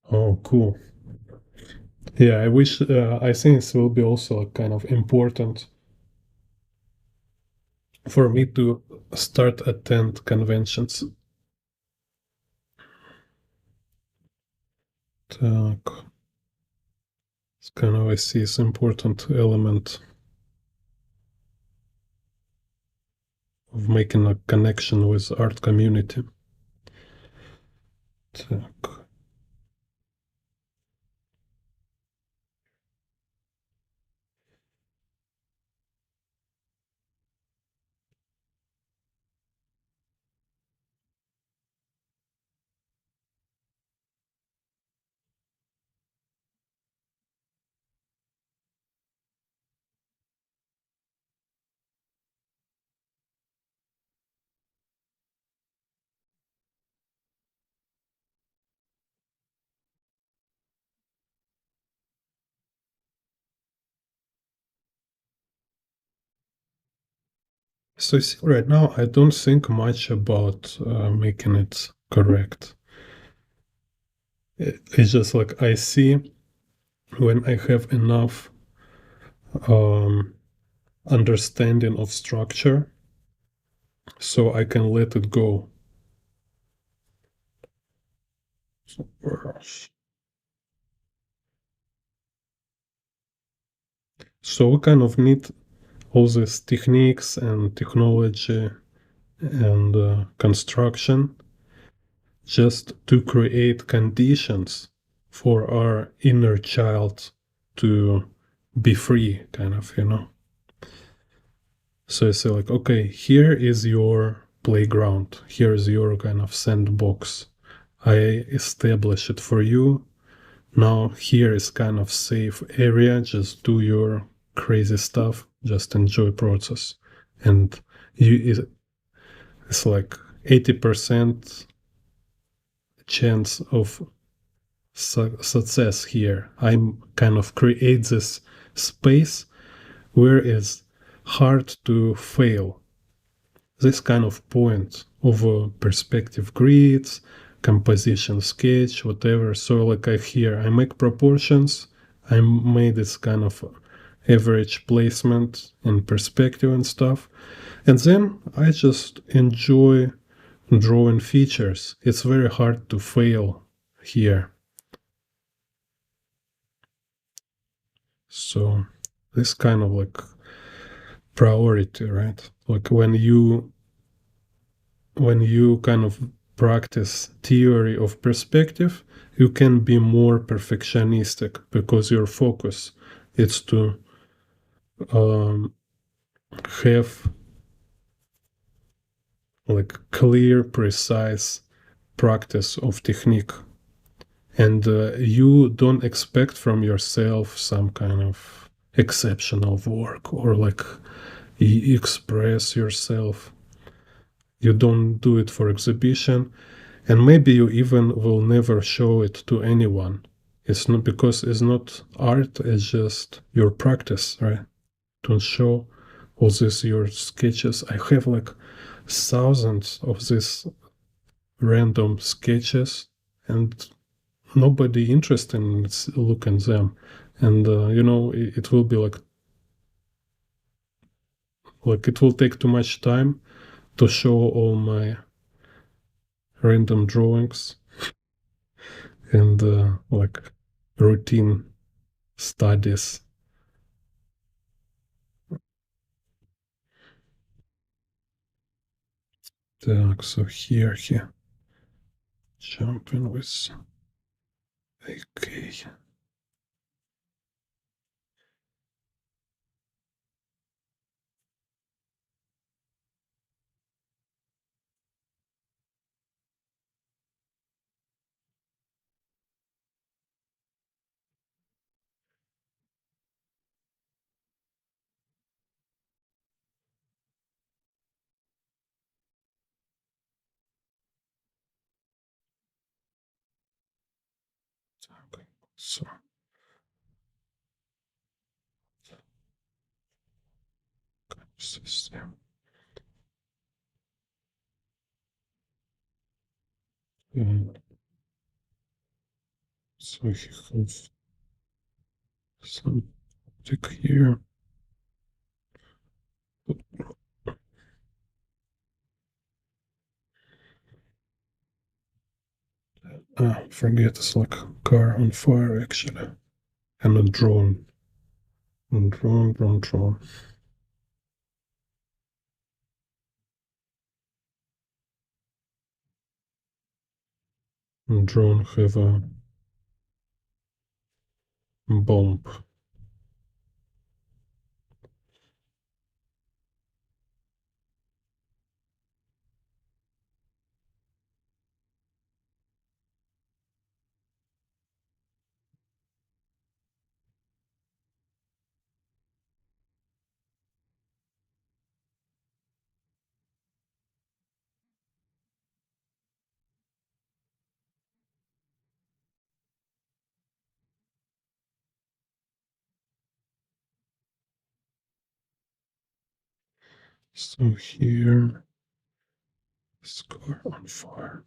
Oh, cool. Yeah, I wish. I think this will be also kind of important for me to start attend conventions. Так. It's kind of I see it's important element of making a connection with art community. Так. So see, right now I don't think much about making it correct. It's just like I see when I have enough um, understanding of structure, so I can let it go. So we kind of need all these techniques and technology and construction just to create conditions for our inner child to be free, kind of, you know. So I say, like, okay, here is your playground, here is your kind of sandbox. I establish it for you. Now here is kind of safe area. Just do your crazy stuff. Just enjoy process, and it's like 80% chance of success here. I'm kind of create this space where it's hard to fail. This kind of point of perspective grids, composition sketch, whatever. So like I make proportions. I made this kind of average placement and perspective and stuff. And then I just enjoy drawing features. It's very hard to fail here. So this kind of like priority, right? Like when you kind of practice theory of perspective, you can be more perfectionistic because your focus is to um, have like clear, precise practice of technique, and you don't expect from yourself some kind of exceptional work or like express yourself. You don't do it for exhibition, and maybe you even will never show it to anyone. It's not because it's not art, it's just your practice, right? Don't show all these your sketches. I have like thousands of these random sketches, and nobody interested in looking them. And you know, it will be like it will take too much time to show all my random drawings and like routine studies. So here jumping with AK. Okay. So system. And so he has some tick here. Forget it's like car on fire actually. And a drone. And drone. And drone have a bomb. So here, this car on fire.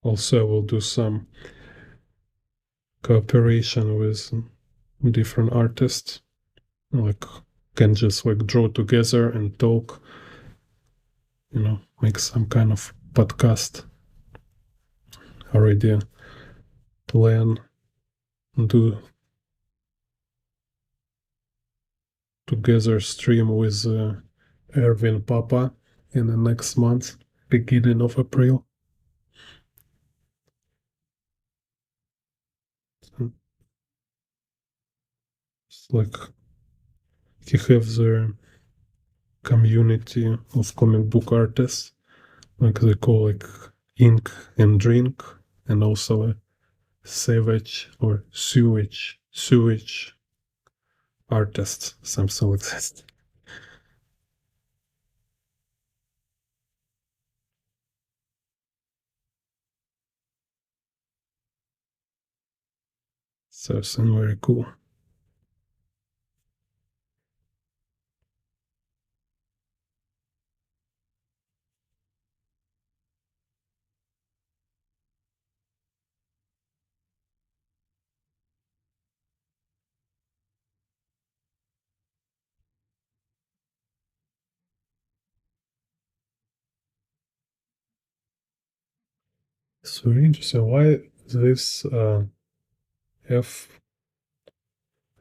Also, I will do some cooperation with different artists. Like, can just like draw together and talk, make some kind of podcast. Already plan, do together stream with Erwin Papa in the next month, beginning of April. It's like he has the community of comic book artists, like they call like Ink and Drink, and also Savage or Sewage artists, something like that. So it's very cool. It's very interesting. Why this F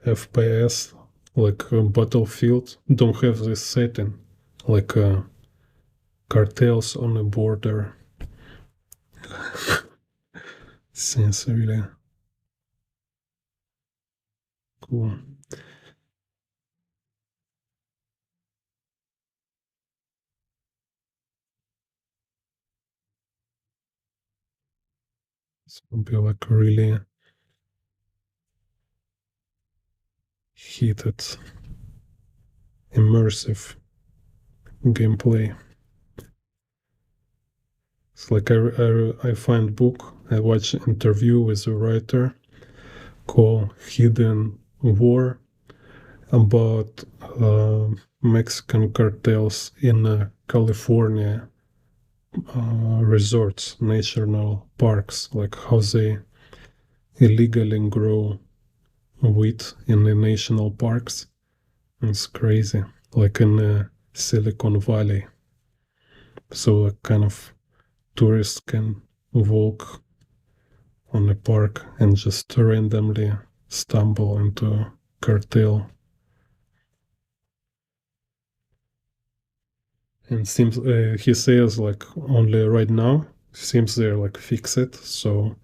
FPS like Battlefield don't have this setting, like cartels on the border. Seems really cool. It's gonna be like really heated, immersive gameplay. It's like I find book, I watch interview with a writer called Hidden War about Mexican cartels in California resorts, national parks, like how they illegally grow wheat in the national parks. It's crazy, like in Silicon Valley. So a kind of tourists can walk on a park and just randomly stumble into a cartel. And seems he says like only right now seems they're like fix it, so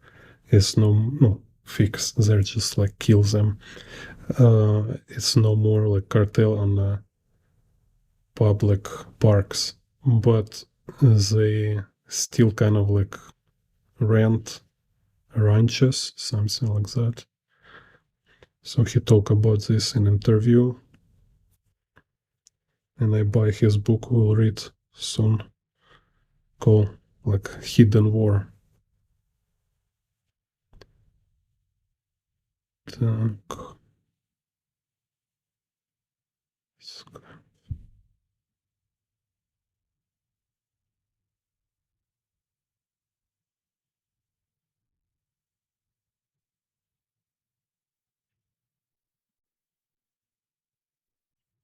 it's no fix. They're just like kill them. It's no more like cartel on public parks, but they still kind of like rent ranches, something like that. So he talked about this in interview, and I buy his book. We'll read soon. Called like Hidden War. Так.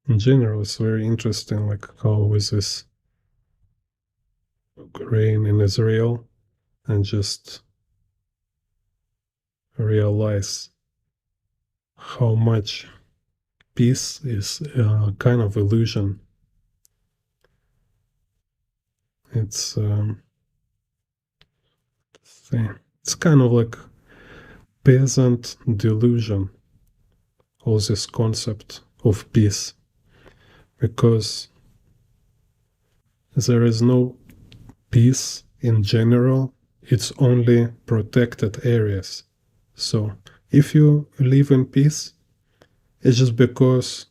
In general, it's very interesting, like how with this Ukraine in Israel, and just realize how much peace is a kind of illusion. It's it's kind of like peasant delusion, all this concept of peace, because there is no peace in general, it's only protected areas. So if you live in peace, it's just because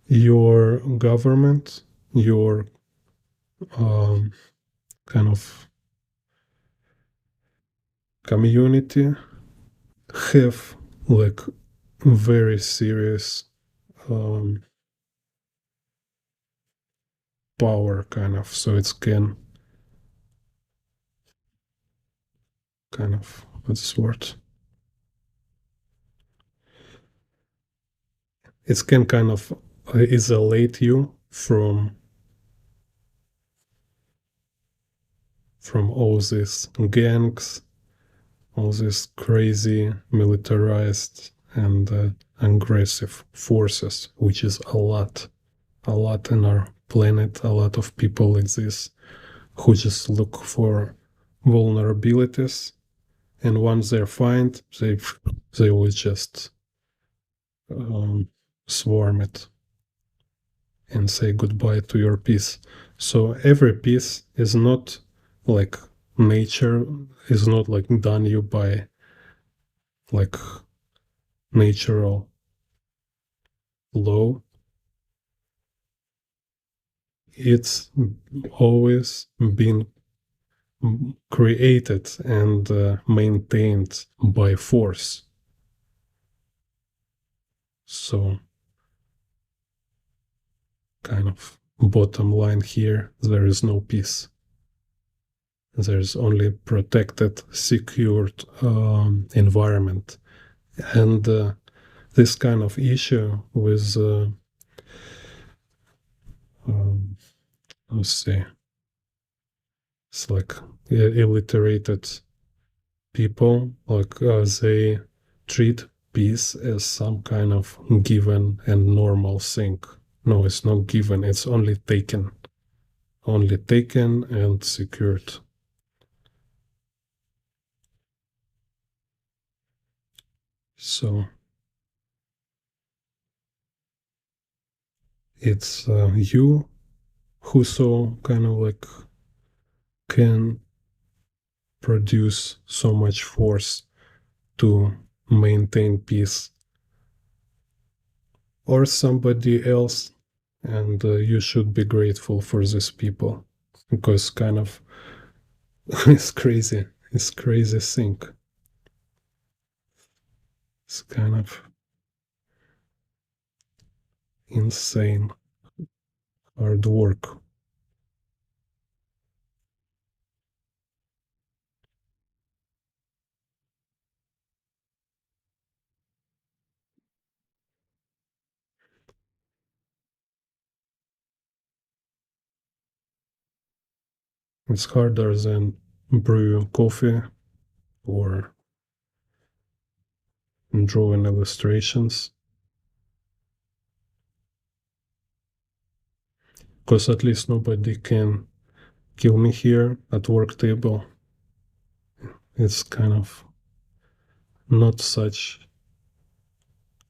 your government, your kind of community have like very serious um, power, kind of. So it can kind of what's the word? It can kind of isolate you from all these gangs, all these crazy militarized and aggressive forces, which is a lot in our planet. A lot of people exist who just look for vulnerabilities, and once they're found, they will just swarm it and say goodbye to your peace. So every piece is not like nature, is not like done you by like natural law. It's always been created and maintained by force. So kind of bottom line here, there is no peace. There's only protected, secured environment. And this kind of issue with, let's say, it's like illiterated people, like they treat peace as some kind of given and normal thing. No, it's not given, it's only taken. Only taken and secured. So it's you who so kind of like can produce so much force to maintain peace, or somebody else, and you should be grateful for these people, because kind of it's crazy thing. It's kind of insane hard work. It's harder than brew coffee or drawing illustrations, because at least nobody can kill me here at work table. It's kind of not such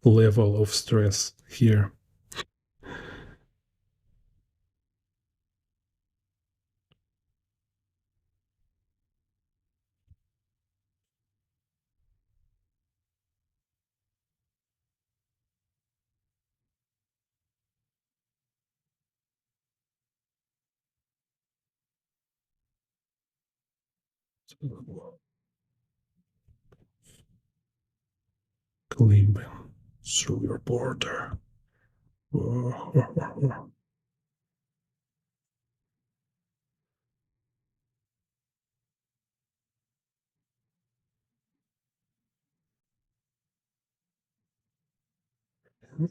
level of stress here. Climbing through your border.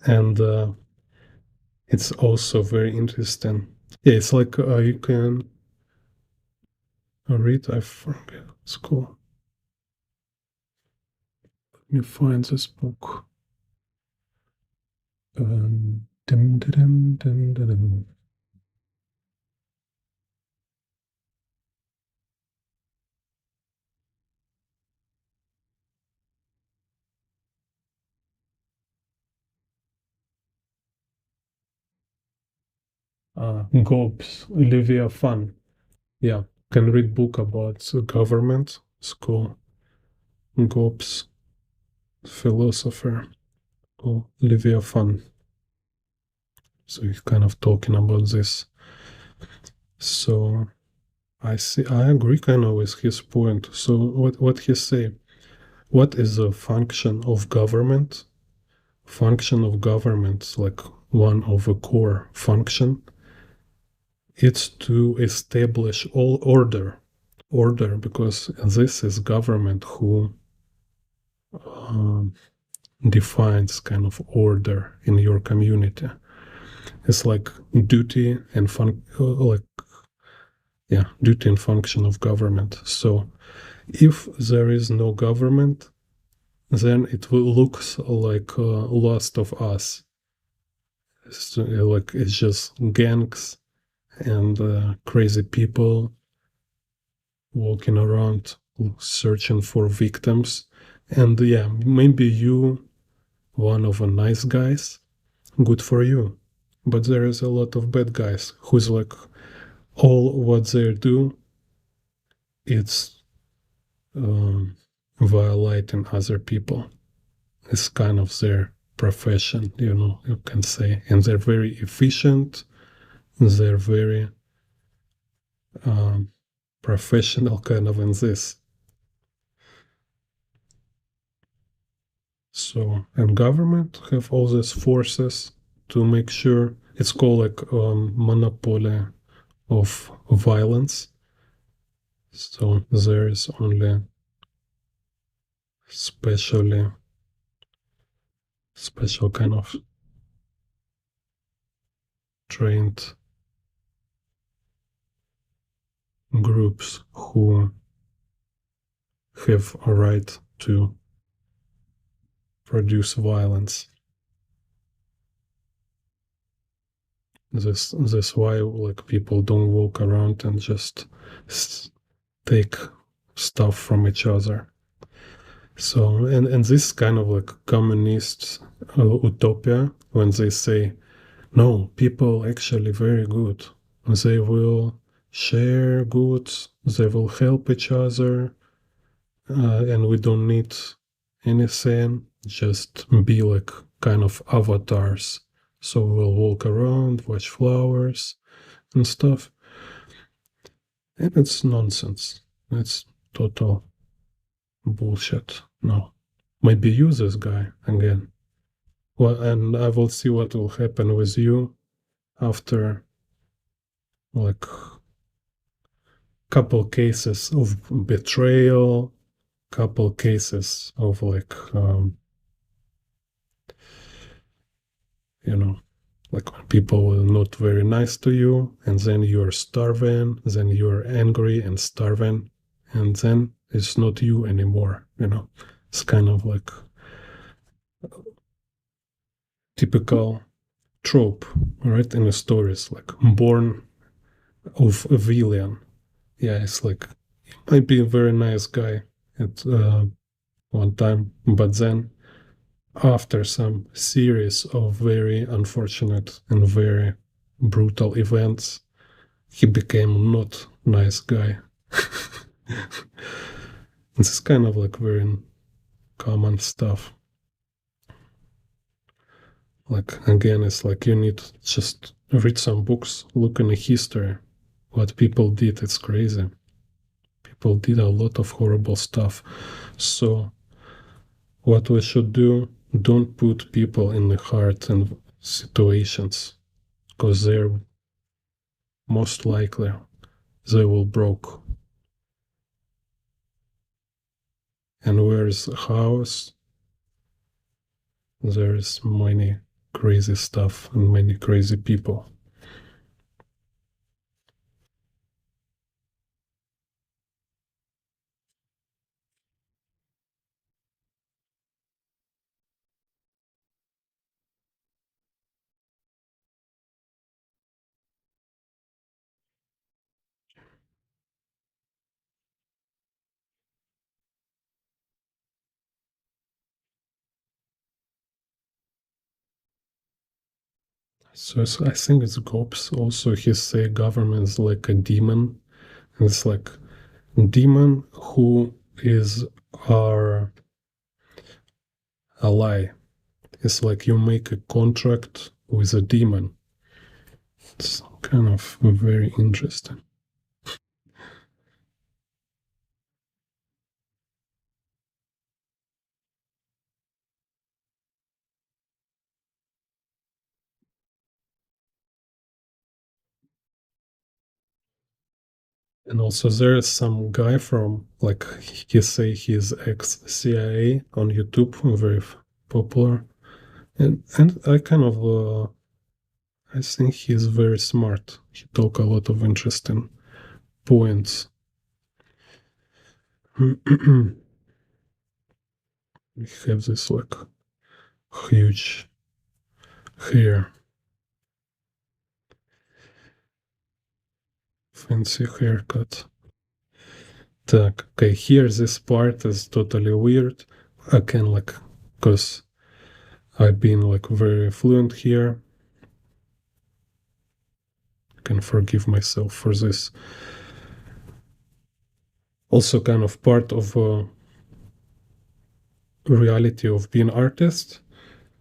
And it's also very interesting. Yeah, it's like you can read. I forget. It's cool. Let me find this book. Dum, dum, dum, dum. Gobs, Olivia Fun. Yeah, can read book about the government. It's cool. Gobs, philosopher. Cool. Olivia Fun. So he's kind of talking about this. So I see. I agree kind of with his point. So what he say? What is the function of government? Function of government, like one of a core function, it's to establish all order. order, because this is government who um, defines kind of order in your community. It's like duty and duty and function of government. So if there is no government, then it will looks like Last of Us. It's like it's just gangs and crazy people walking around searching for victims. And yeah, maybe you one of the nice guys, good for you. But there is a lot of bad guys who's like all what they do, it's um, violating other people. It's kind of their profession, you can say. And they're very efficient, they're very um, professional kind of in this. So, and government have all these forces to make sure it's called like monopoly of violence. So there is only special kind of trained groups who have a right to produce violence. This why like people don't walk around and just take stuff from each other. So and this kind of like communist utopia when they say no, people actually very good. They will share goods, they will help each other, and we don't need anything, just be like kind of avatars. So we'll walk around, watch flowers and stuff. And it's nonsense. It's total bullshit. No. Maybe you this guy again. Well, and I will see what will happen with you after like couple cases of betrayal, couple cases of like you know like when people are not very nice to you, and then you're starving, then you're angry and starving, and then it's not you anymore. It's kind of like typical trope, right, in the stories, like born of a villain. Yeah, it's like might be a very nice guy at one time, but then after some series of very unfortunate and very brutal events, he became not nice guy. This is kind of like very common stuff. Like again, it's like you need to just read some books, look in the history, what people did. It's crazy. People did a lot of horrible stuff. So what we should do, don't put people in the hard and situations, because they're most likely they will broke. And where's a house, there's many crazy stuff and many crazy people. So I think it's Gobs also. He say government is like a demon. And it's like demon who is our ally. It's like you make a contract with a demon. It's kind of very interesting. And also there is some guy from, like, he say he's ex-CIA on YouTube, very popular. And I kind of I think he's very smart. He talk a lot of interesting points. We have this like huge hair, fancy haircut. Так, okay, here this part is totally weird. I can like, cause I've been like very fluent here. I can forgive myself for this. Also, kind of part of reality of being artist.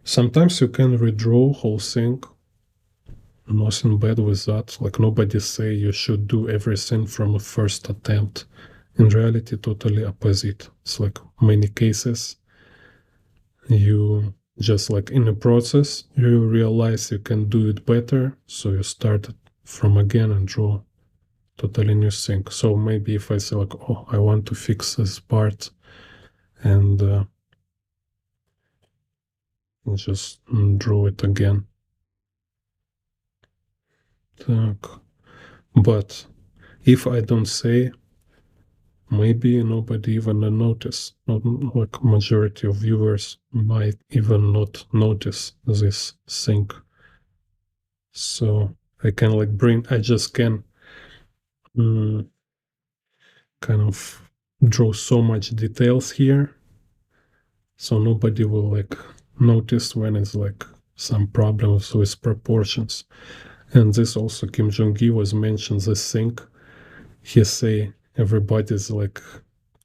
Sometimes you can redraw whole thing. Nothing bad with that. Like nobody say you should do everything from a first attempt. In reality, totally opposite. It's like many cases you just like in a process you realize you can do it better, so you start from again and draw totally new thing. So maybe if I say like, oh, I want to fix this part and just draw it again. Так. But if I don't say, maybe nobody even notice. Not like majority of viewers might even not notice this thing. So I can like I just can mm, kind of draw so much details here, so nobody will like notice when it's like some problems with proportions. And this also Kim Jong-il was mentioned this thing. He say everybody's like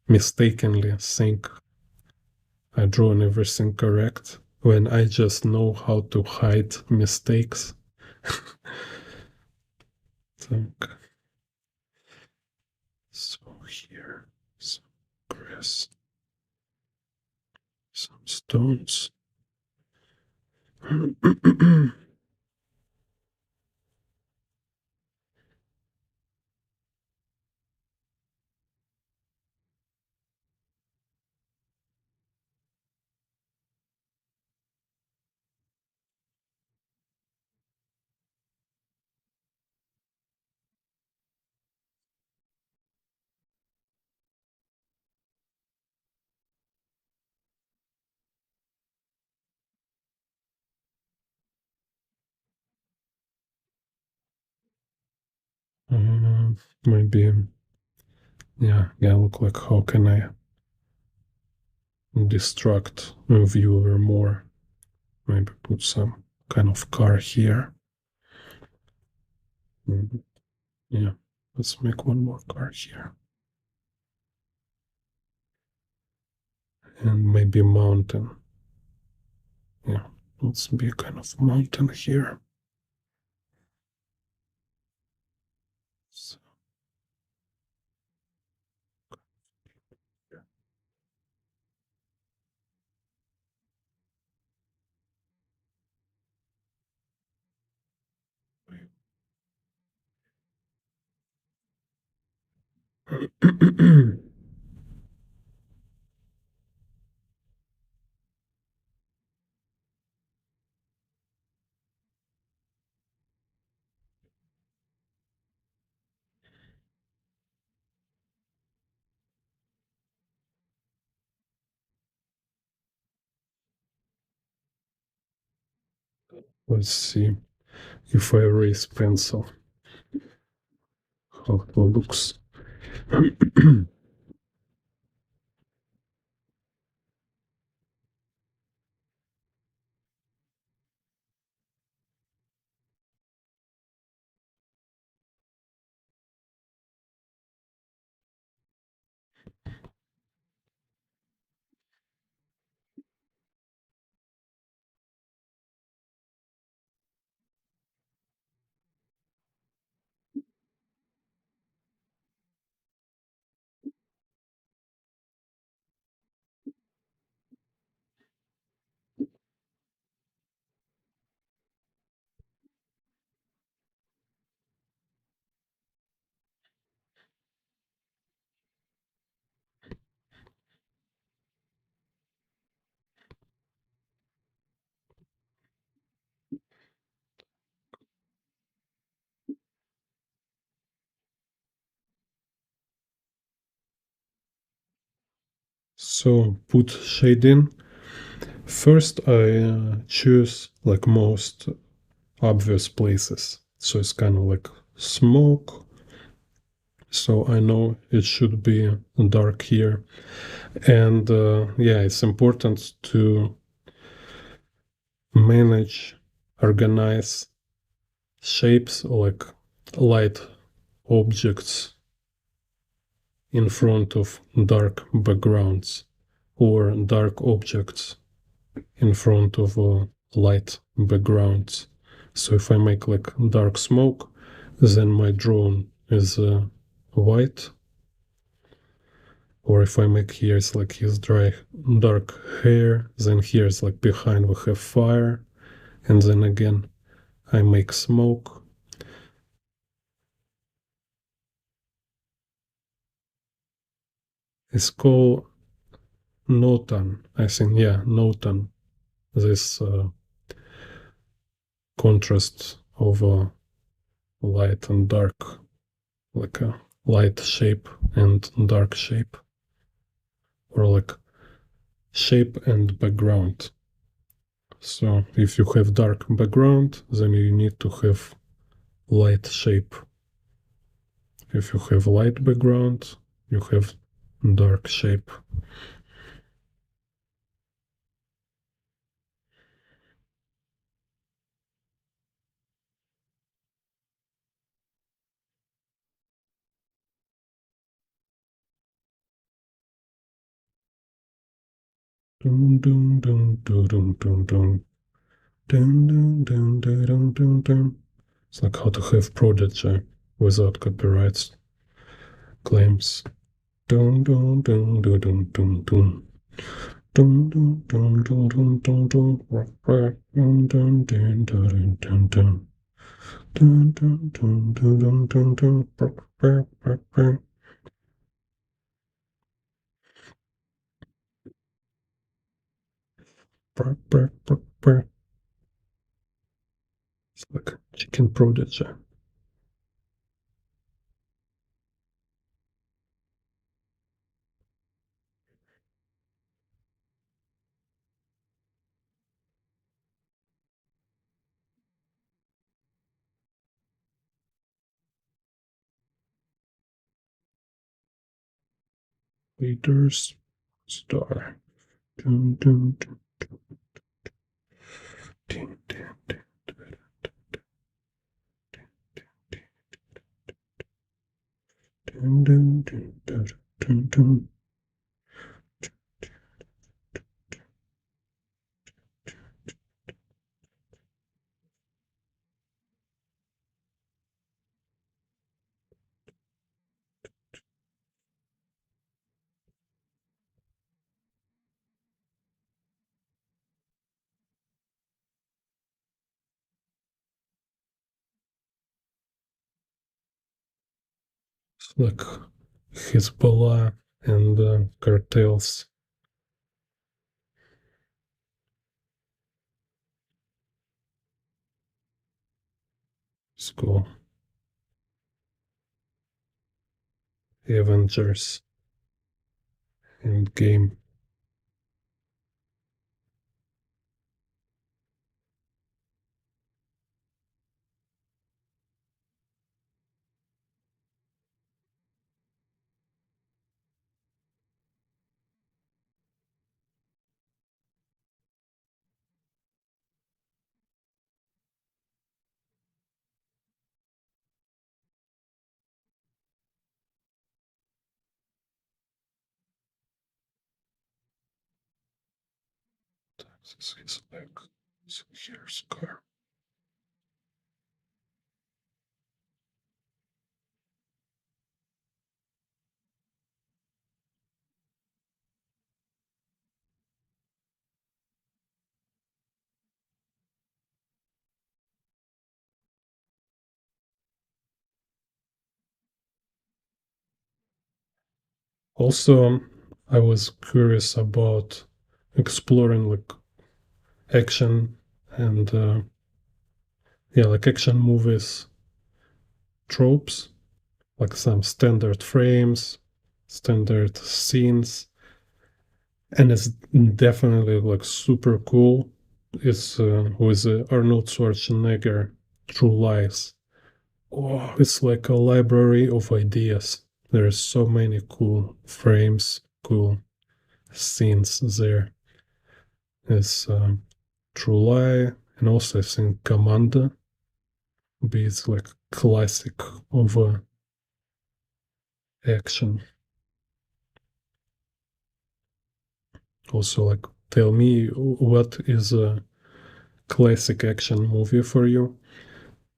mistakenly think I drawn everything correct when I just know how to hide mistakes. So here, some grass, some stones. Maybe, yeah, look like how can I distract a viewer more? Maybe put some kind of car here. Yeah, let's make one more car here. And maybe mountain. Yeah, let's be a kind of mountain here. So, let's see if I erase pencil, how it looks. So put shading. First I choose like most obvious places. So it's kind of like smoke. So I know it should be dark here. And yeah, it's important to manage, organize shapes like light objects in front of dark backgrounds or dark objects in front of light backgrounds. So if I make like dark smoke, then my drone is white. Or if I make here it's like his dark hair, then here's like behind we have fire, and then again I make smoke. It's called notan, I think. Yeah, notan. This contrast of light and dark, like a light shape and dark shape, or like shape and background. So if you have dark background, then you need to have light shape. If you have light background, you have dark shape. Dun, dun, dun, dun, dun, dun, dun. Dun, dun, dun, dun, dun, dun, dun. It's like how to have Prodigy without copyright claims. Dun, dun, dun, dun, dun, dun, dun. Dun, dun, dun, dun, dun, dun, dun. Dun, dun, dun, dun, dun, dun. Dun, dun, dun, dun, dun, dun, dun. It's like chicken Prodigy. Leaders, star. Dun, dun, dun, dun, dun, dun, dun, dun, dun, dun, dun, dun. It's like Hezbollah and cartels. It's cool. Avengers and game. This is like, so here's car. Also, I was curious about exploring like action and yeah, like action movies tropes, like some standard frames, standard scenes, and it's definitely like super cool. It's with Arnold Schwarzenegger, True Lies. Oh, it's like a library of ideas. There's so many cool frames, cool scenes there. It's True Lie, and also I think Commando be it's like classic of action. Also, like, tell me what is a classic action movie for you?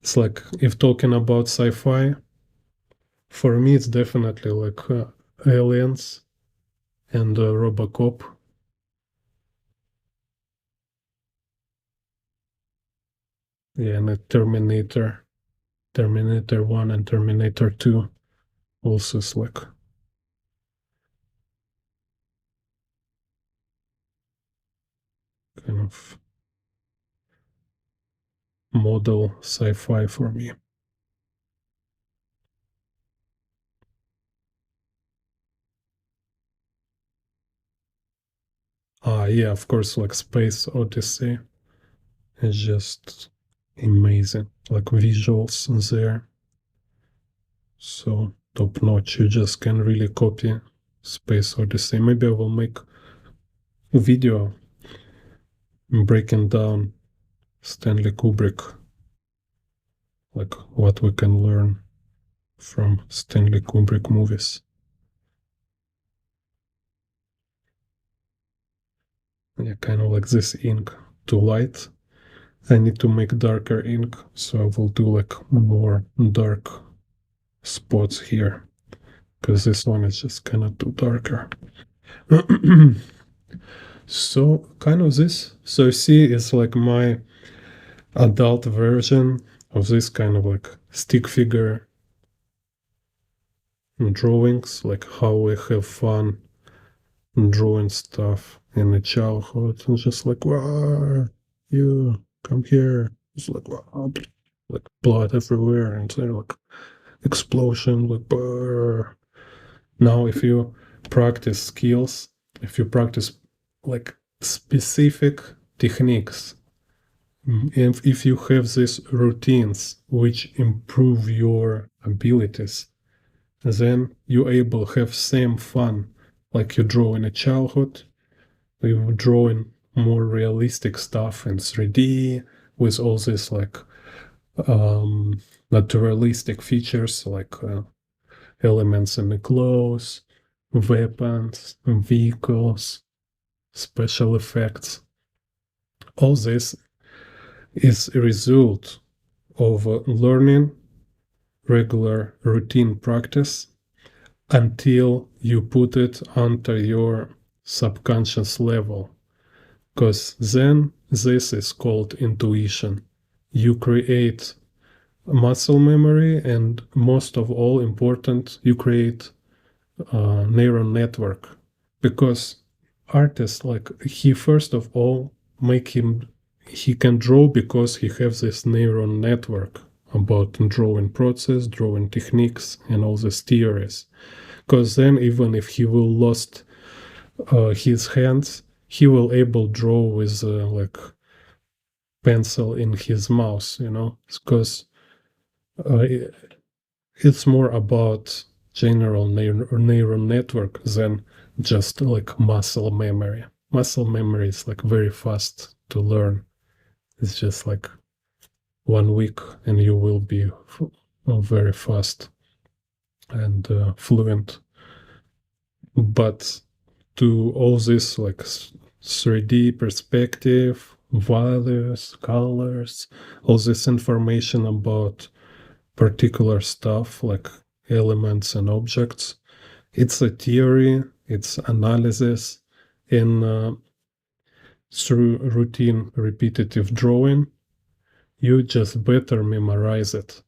It's like if talking about sci-fi, for me it's definitely like Aliens and Robocop. Yeah, and Terminator 1 and Terminator 2 also is like kind of model sci-fi for me. Yeah, of course, like Space Odyssey is just amazing. Like visuals there, so top notch. You just can really copy Space Odyssey. Maybe I will make a video breaking down Stanley Kubrick, like what we can learn from Stanley Kubrick movies. Yeah, kind of like this ink too light. I need to make darker ink, so I will do like more dark spots here, because this one is just kind of too darker. So kind of this. So see, it's like my adult version of this kind of like stick figure drawings, like how we have fun drawing stuff in the childhood, and just like, wow, you come here. It's like, wow, like blood everywhere, and then like explosion, like, brr. Now, if you practice skills, if you practice like specific techniques, if you have these routines which improve your abilities, then you're able to have same fun like you draw in a childhood. You drawing more realistic stuff in 3D with all these like um, naturalistic features like elements in the clothes, weapons, vehicles, special effects. All this is a result of learning regular routine practice until you put it under your subconscious level, because then this is called intuition. You create muscle memory, and most of all important, you create a neural network, because artist, like, he first of all make him, he can draw because he has this neural network about drawing process, drawing techniques, and all these theories. Because then even if he will lost his hands, he will able draw with like pencil in his mouth, you know, because uh, it's more about general neural network than just like muscle memory. Muscle memory is like very fast to learn. It's just like 1 week and you will be very fast and fluent. But to all this like 3D perspective, values, colors, all this information about particular stuff like elements and objects. It's a theory, it's analysis in through routine repetitive drawing. You just better memorize it.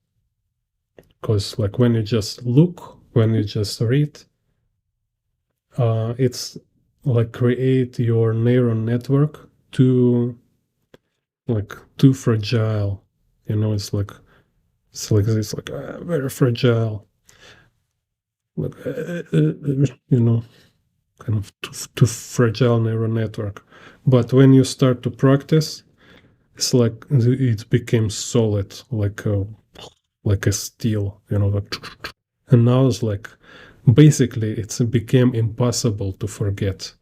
Because like when you just look, when you just read, it's like create your neural network too like too fragile. You know, it's like this, like very fragile. Like you know, kind of too fragile neural network. But when you start to practice, it's like it became solid, like a steel, and now it's like basically it became impossible to forget.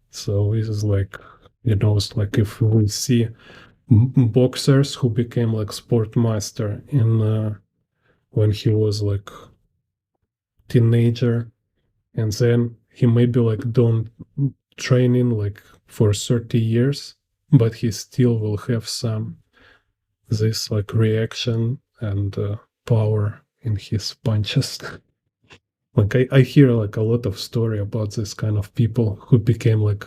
So this is like, it's like if we see boxers who became like sportmaster in when he was like teenager, and then he maybe like done training like for 30 years, but he still will have some this like reaction and power in his punches. Like I hear like a lot of story about this kind of people who became like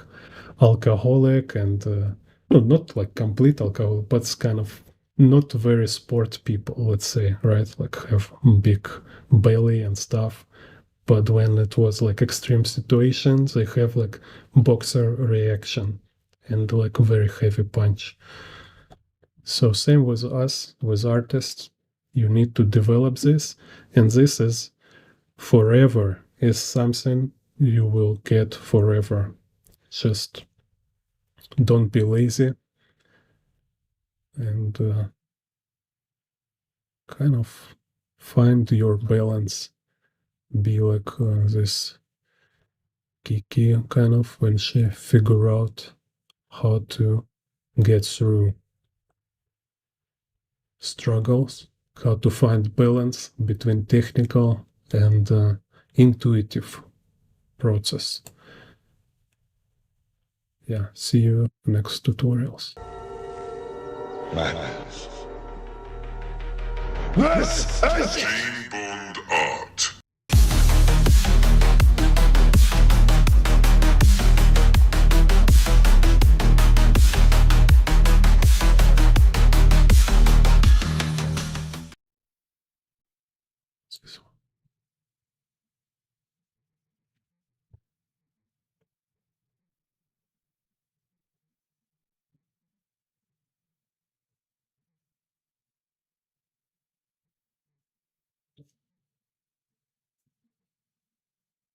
alcoholic and no, not like complete alcohol, but it's kind of not very sport people, let's say, right? Like have big belly and stuff. But when it was like extreme situations, they have like boxer reaction and like very heavy punch. So same with us, with artists, you need to develop this, and this is forever, is something you will get forever. Just don't be lazy and kind of find your balance. Be like this Kiki kind of when she figure out how to get through struggles, how to find balance between technical and intuitive process. Yeah, see you next tutorials. Madness. This is